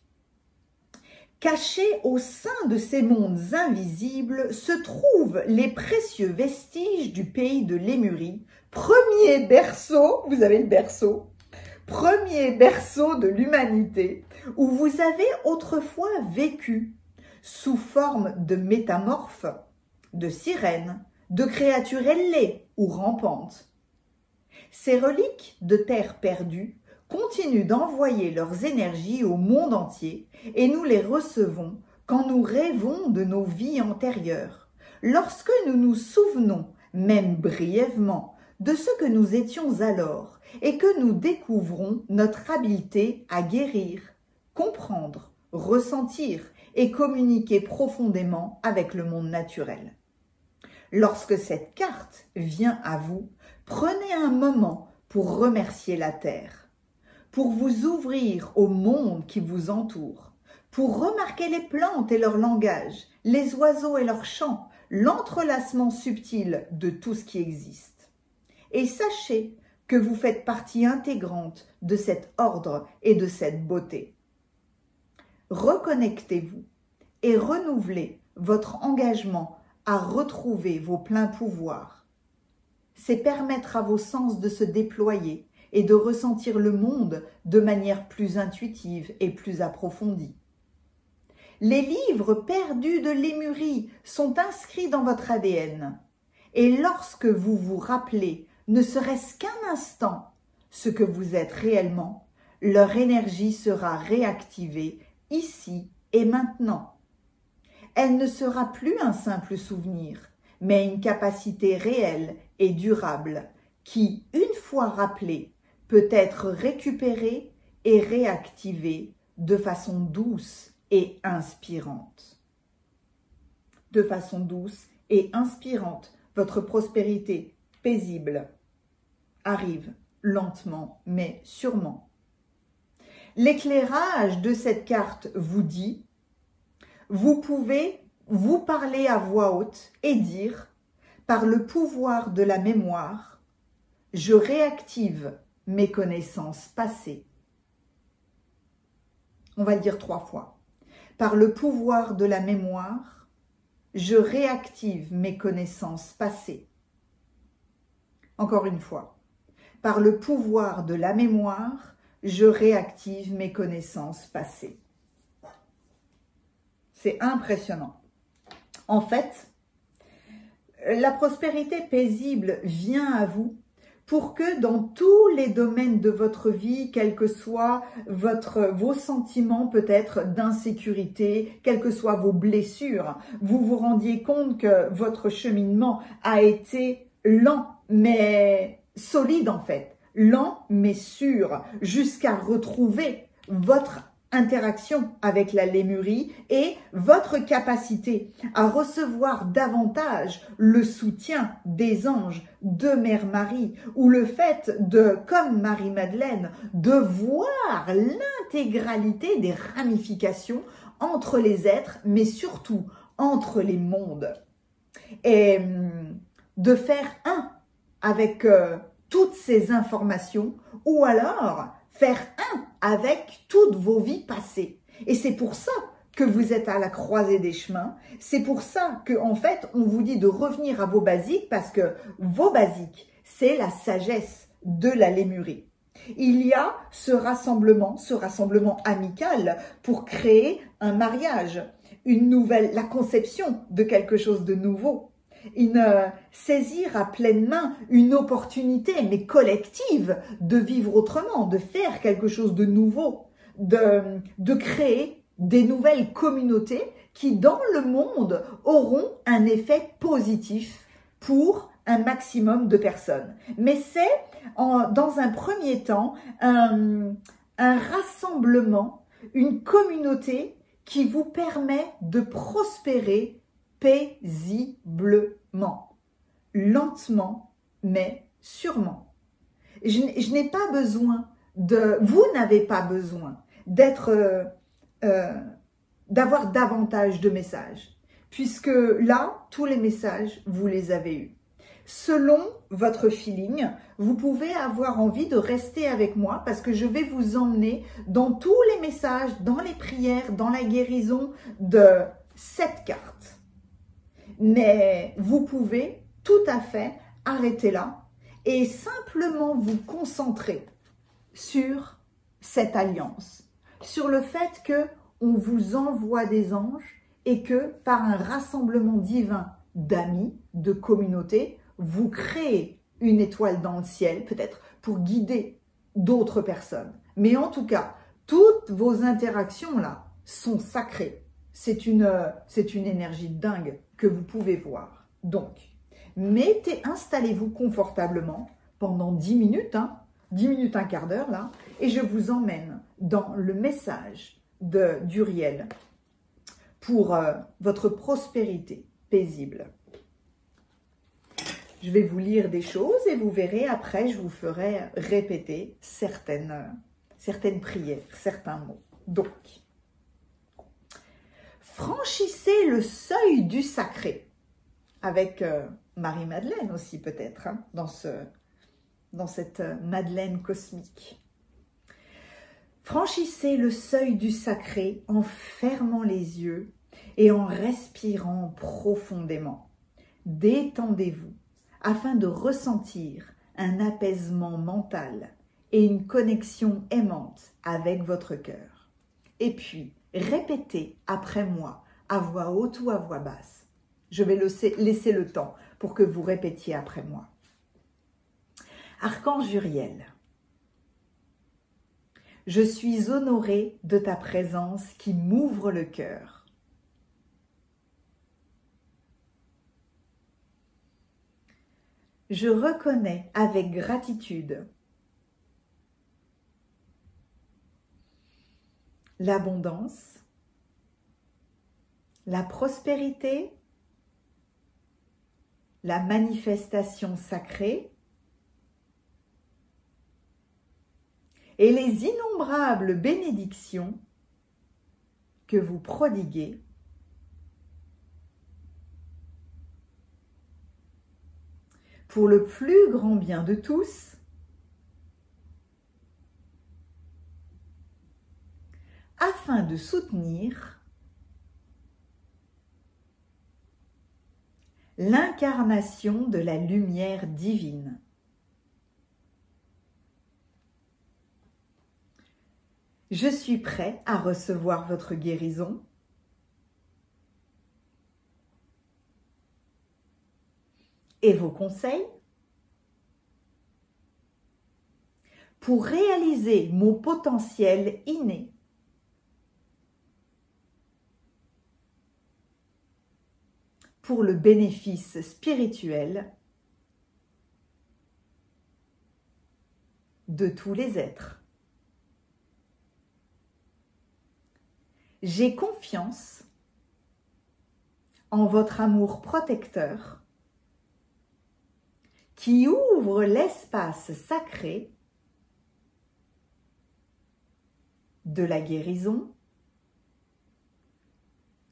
Cachés au sein de ces mondes invisibles se trouvent les précieux vestiges du pays de Lémurie, premier berceau, vous avez le berceau, premier berceau de l'humanité, où vous avez autrefois vécu sous forme de métamorphes, de sirènes, de créatures ailées ou rampantes. Ces reliques de terre perdue continuent d'envoyer leurs énergies au monde entier et nous les recevons quand nous rêvons de nos vies antérieures, lorsque nous nous souvenons, même brièvement, de ce que nous étions alors et que nous découvrons notre habileté à guérir, comprendre, ressentir et communiquer profondément avec le monde naturel. Lorsque cette carte vient à vous, prenez un moment pour remercier la Terre, pour vous ouvrir au monde qui vous entoure, pour remarquer les plantes et leur langage, les oiseaux et leurs chants, l'entrelacement subtil de tout ce qui existe. Et sachez que vous faites partie intégrante de cet ordre et de cette beauté. Reconnectez-vous et renouvelez votre engagement à retrouver vos pleins pouvoirs. C'est permettre à vos sens de se déployer et de ressentir le monde de manière plus intuitive et plus approfondie. Les livres perdus de Lémurie sont inscrits dans votre ADN. Et lorsque vous vous rappelez, ne serait-ce qu'un instant, ce que vous êtes réellement, leur énergie sera réactivée ici et maintenant. Elle ne sera plus un simple souvenir, mais une capacité réelle et durable qui, une fois rappelée, peut être récupérée et réactivée de façon douce et inspirante. De façon douce et inspirante, votre prospérité paisible arrive lentement mais sûrement. L'éclairage de cette carte vous dit: vous pouvez vous parler à voix haute et dire, par le pouvoir de la mémoire, je réactive mes connaissances passées. On va le dire 3 fois. Par le pouvoir de la mémoire, je réactive mes connaissances passées. Encore une fois. Par le pouvoir de la mémoire, je réactive mes connaissances passées. C'est impressionnant. En fait, la prospérité paisible vient à vous pour que dans tous les domaines de votre vie, quels que soient vos sentiments peut-être d'insécurité, quelles que soient vos blessures, vous vous rendiez compte que votre cheminement a été lent mais solide en fait, lent mais sûr, jusqu'à retrouver votre interaction avec la Lémurie et votre capacité à recevoir davantage le soutien des anges, de Mère Marie, ou le fait de, comme Marie-Madeleine, de voir l'intégralité des ramifications entre les êtres, mais surtout entre les mondes. Et de faire un avec toutes ces informations, ou alors faire un avec toutes vos vies passées. Et c'est pour ça que vous êtes à la croisée des chemins. C'est pour ça que, en fait, on vous dit de revenir à vos basiques, parce que vos basiques, c'est la sagesse de la Lémurie. Il y a ce rassemblement amical pour créer un mariage, la conception de quelque chose de nouveau. Saisir à pleine main une opportunité, mais collective, de vivre autrement, de faire quelque chose de nouveau, de créer des nouvelles communautés qui, dans le monde, auront un effet positif pour un maximum de personnes. Mais c'est, dans un premier temps, un rassemblement, une communauté qui vous permet de prospérer paisiblement, lentement, mais sûrement. Je n'ai pas besoin vous n'avez pas besoin d'avoir davantage de messages, puisque là, tous les messages, vous les avez eus. Selon votre feeling, vous pouvez avoir envie de rester avec moi parce que je vais vous emmener dans tous les messages, dans les prières, dans la guérison de cette carte. Mais vous pouvez tout à fait arrêter là et simplement vous concentrer sur cette alliance, sur le fait qu'on vous envoie des anges et que par un rassemblement divin d'amis, de communautés, vous créez une étoile dans le ciel, peut-être pour guider d'autres personnes. Mais en tout cas, toutes vos interactions là sont sacrées. c'est une énergie dingue que vous pouvez voir. Donc, installez-vous confortablement pendant 10 minutes, 10 minutes, un quart d'heure là, et je vous emmène dans le message d'Uriel pour votre prospérité paisible. Je vais vous lire des choses et vous verrez, après, je vous ferai répéter certaines prières, certains mots. Donc, franchissez le seuil du sacré, avec Marie-Madeleine aussi peut-être, dans cette Madeleine cosmique. Franchissez le seuil du sacré en fermant les yeux et en respirant profondément. Détendez-vous afin de ressentir un apaisement mental et une connexion aimante avec votre cœur. Et puis, répétez après moi, à voix haute ou à voix basse. Je vais laisser le temps pour que vous répétiez après moi. Archange Uriel, je suis honorée de ta présence qui m'ouvre le cœur. Je reconnais avec gratitude l'abondance, la prospérité, la manifestation sacrée et les innombrables bénédictions que vous prodiguez pour le plus grand bien de tous, afin de soutenir l'incarnation de la lumière divine. Je suis prêt à recevoir votre guérison et vos conseils pour réaliser mon potentiel inné pour le bénéfice spirituel de tous les êtres. J'ai confiance en votre amour protecteur qui ouvre l'espace sacré de la guérison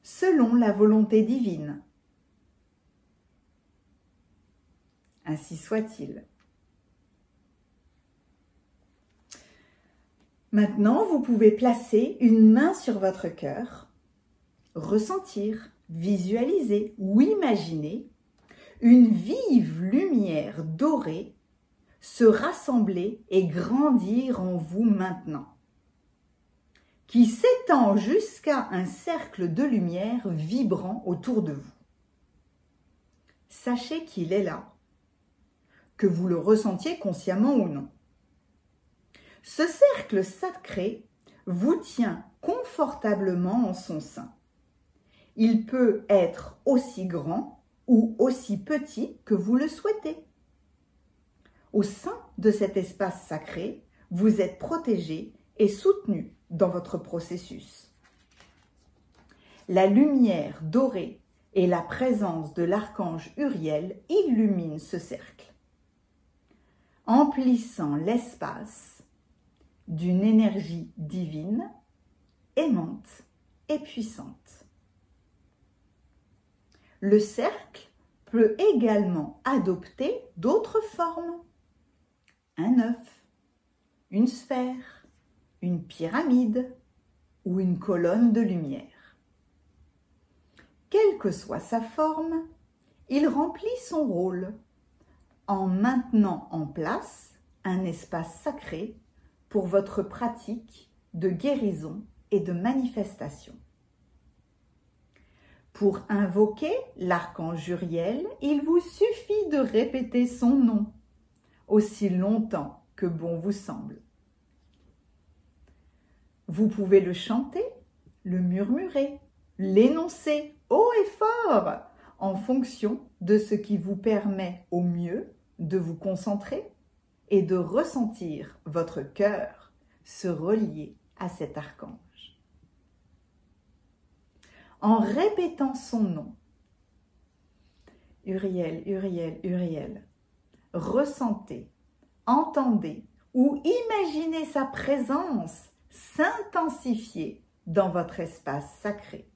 selon la volonté divine. Ainsi soit-il. Maintenant, vous pouvez placer une main sur votre cœur, ressentir, visualiser ou imaginer une vive lumière dorée se rassembler et grandir en vous maintenant, qui s'étend jusqu'à un cercle de lumière vibrant autour de vous. Sachez qu'il est là, que vous le ressentiez consciemment ou non. Ce cercle sacré vous tient confortablement en son sein. Il peut être aussi grand ou aussi petit que vous le souhaitez. Au sein de cet espace sacré, vous êtes protégé et soutenu dans votre processus. La lumière dorée et la présence de l'archange Uriel illuminent ce cercle, emplissant l'espace d'une énergie divine, aimante et puissante. Le cercle peut également adopter d'autres formes. Un œuf, une sphère, une pyramide ou une colonne de lumière. Quelle que soit sa forme, il remplit son rôle en maintenant en place un espace sacré pour votre pratique de guérison et de manifestation. Pour invoquer l'archange Uriel, il vous suffit de répéter son nom aussi longtemps que bon vous semble. Vous pouvez le chanter, le murmurer l'énoncer haut et fort en fonction de ce qui vous permet au mieux de vous concentrer et de ressentir votre cœur se relier à cet archange. En répétant son nom, Uriel, Uriel, Uriel, ressentez, entendez ou imaginez sa présence s'intensifier dans votre espace sacré.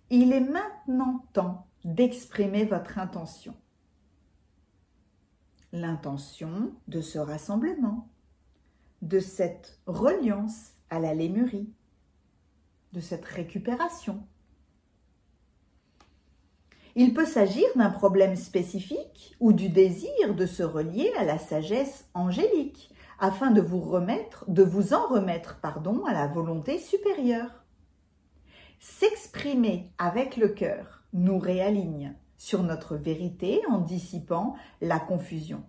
Il est maintenant temps d'exprimer votre intention. L'intention de ce rassemblement, de cette reliance à la Lémurie, de cette récupération. Il peut s'agir d'un problème spécifique ou du désir de se relier à la sagesse angélique afin de vous en remettre à la volonté supérieure. S'exprimer avec le cœur nous réaligne sur notre vérité en dissipant la confusion,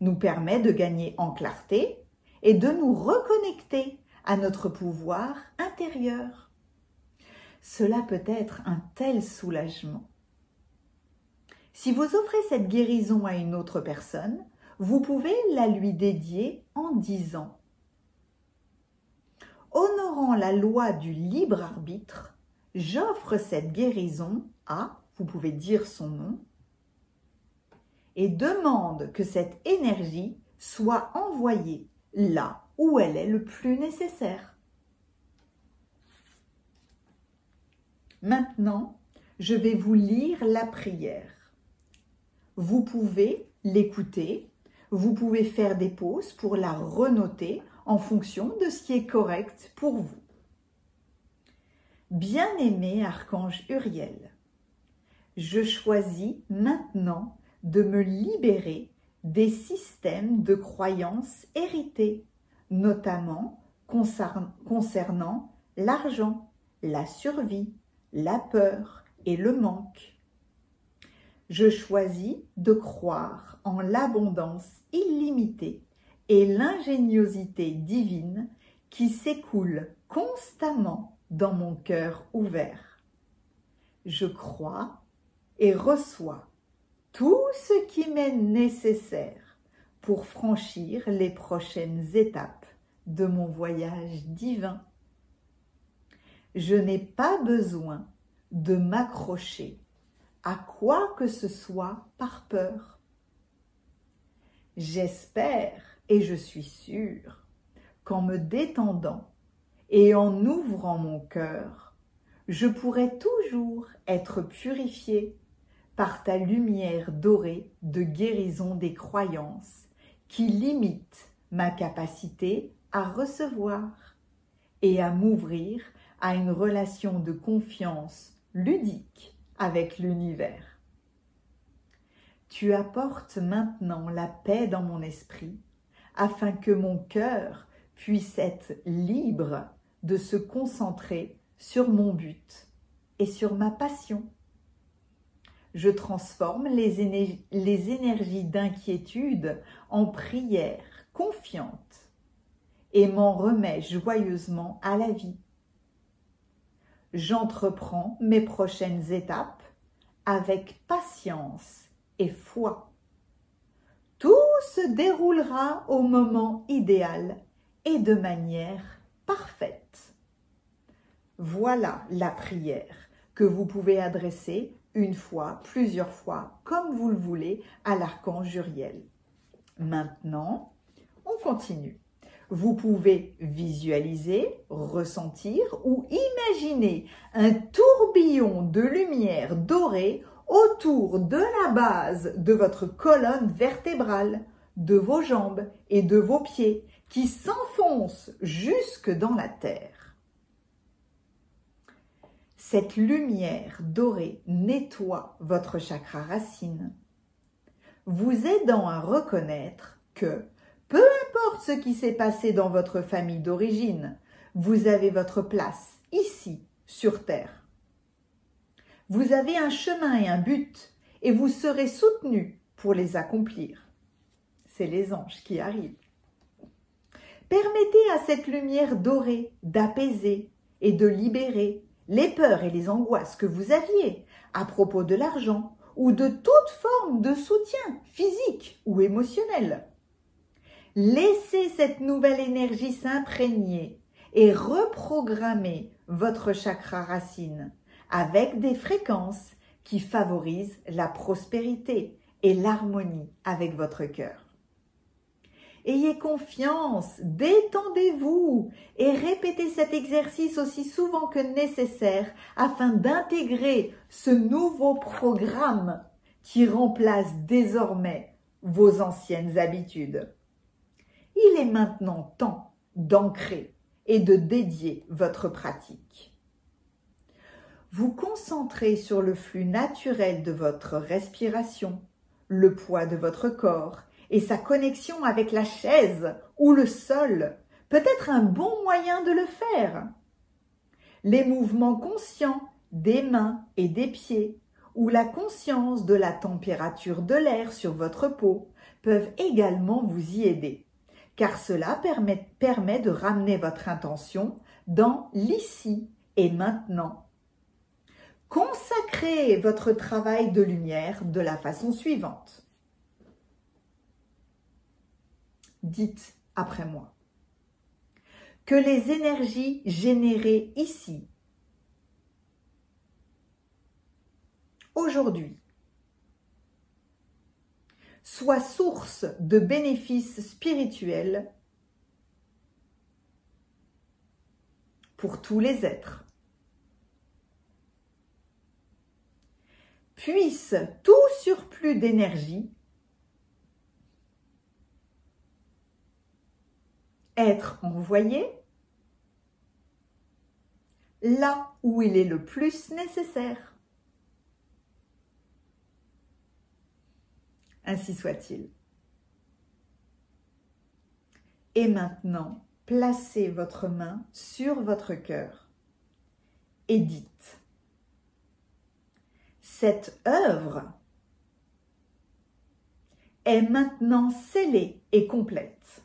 nous permet de gagner en clarté et de nous reconnecter à notre pouvoir intérieur. Cela peut être un tel soulagement. Si vous offrez cette guérison à une autre personne, vous pouvez la lui dédier en disant « Honorant la loi du libre arbitre, j'offre cette guérison à, vous pouvez dire son nom, et demande que cette énergie soit envoyée là où elle est le plus nécessaire. » Maintenant, je vais vous lire la prière. Vous pouvez l'écouter, vous pouvez faire des pauses pour la renoter en fonction de ce qui est correct pour vous. Bien-aimé Archange Uriel, je choisis maintenant de me libérer des systèmes de croyances hérités, notamment concernant l'argent, la survie, la peur et le manque. Je choisis de croire en l'abondance illimitée et l'ingéniosité divine qui s'écoule constamment dans mon cœur ouvert. Je crois et reçois tout ce qui m'est nécessaire pour franchir les prochaines étapes de mon voyage divin. Je n'ai pas besoin de m'accrocher à quoi que ce soit par peur. J'espère et je suis sûre qu'en me détendant et en ouvrant mon cœur, je pourrai toujours être purifiée par ta lumière dorée de guérison des croyances qui limite ma capacité à recevoir et à m'ouvrir à une relation de confiance ludique avec l'univers. Tu apportes maintenant la paix dans mon esprit afin que mon cœur puisse être libre de se concentrer sur mon but et sur ma passion. Je transforme les énergies d'inquiétude en prière confiante et m'en remets joyeusement à la vie. J'entreprends mes prochaines étapes avec patience et foi. Tout se déroulera au moment idéal et de manière parfaite. Voilà la prière que vous pouvez adresser une fois, plusieurs fois, comme vous le voulez, à l'archange Uriel. Maintenant, on continue. Vous pouvez visualiser, ressentir ou imaginer un tourbillon de lumière dorée autour de la base de votre colonne vertébrale, de vos jambes et de vos pieds qui s'enfonce jusque dans la terre. Cette lumière dorée nettoie votre chakra racine, vous aidant à reconnaître que peu importe ce qui s'est passé dans votre famille d'origine, vous avez votre place ici, sur Terre. Vous avez un chemin et un but et vous serez soutenu pour les accomplir. C'est les anges qui arrivent. Permettez à cette lumière dorée d'apaiser et de libérer les peurs et les angoisses que vous aviez à propos de l'argent ou de toute forme de soutien physique ou émotionnel. Laissez cette nouvelle énergie s'imprégner et reprogrammer votre chakra racine avec des fréquences qui favorisent la prospérité et l'harmonie avec votre cœur. Ayez confiance, détendez-vous et répétez cet exercice aussi souvent que nécessaire afin d'intégrer ce nouveau programme qui remplace désormais vos anciennes habitudes. Il est maintenant temps d'ancrer et de dédier votre pratique. Vous concentrez sur le flux naturel de votre respiration, le poids de votre corps et sa connexion avec la chaise ou le sol peut être un bon moyen de le faire. Les mouvements conscients des mains et des pieds ou la conscience de la température de l'air sur votre peau peuvent également vous y aider, car cela permet de ramener votre intention dans l'ici et maintenant. Consacrez votre travail de lumière de la façon suivante. Dites après moi que les énergies générées ici, aujourd'hui, soient source de bénéfices spirituels pour tous les êtres. Puisse tout surplus d'énergie être envoyé là où il est le plus nécessaire. Ainsi soit-il. Et maintenant, placez votre main sur votre cœur et dites: cette œuvre est maintenant scellée et complète.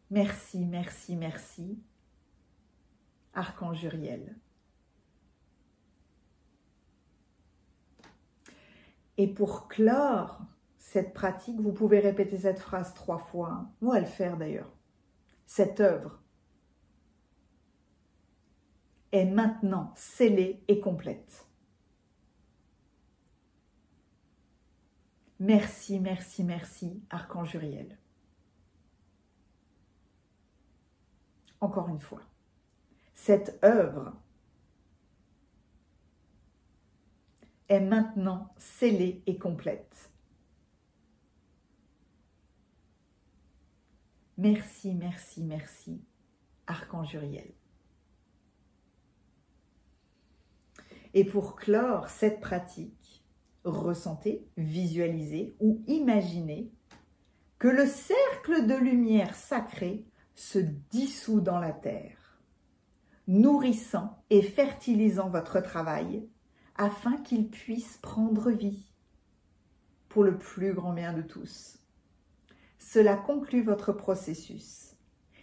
Merci, merci, merci, Archange Uriel. Et pour clore cette pratique, vous pouvez répéter cette phrase 3 fois. On va le faire d'ailleurs. Cette œuvre est maintenant scellée et complète. Merci, merci, merci, Archange Uriel. Encore une fois, cette œuvre est maintenant scellée et complète. Merci, merci, merci, Archange Uriel. Et pour clore cette pratique, ressentez, visualisez ou imaginez que le cercle de lumière sacrée se dissout dans la terre, nourrissant et fertilisant votre travail afin qu'il puisse prendre vie pour le plus grand bien de tous. Cela conclut votre processus.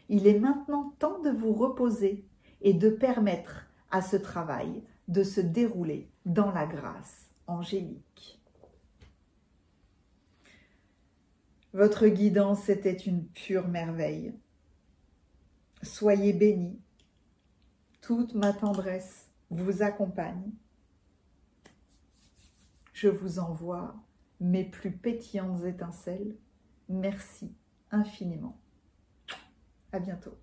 Il est maintenant temps de vous reposer et de permettre à ce travail de se dérouler dans la grâce angélique. Votre guidance était une pure merveille. Soyez bénis. Toute ma tendresse vous accompagne. Je vous envoie mes plus pétillantes étincelles. Merci infiniment. À bientôt.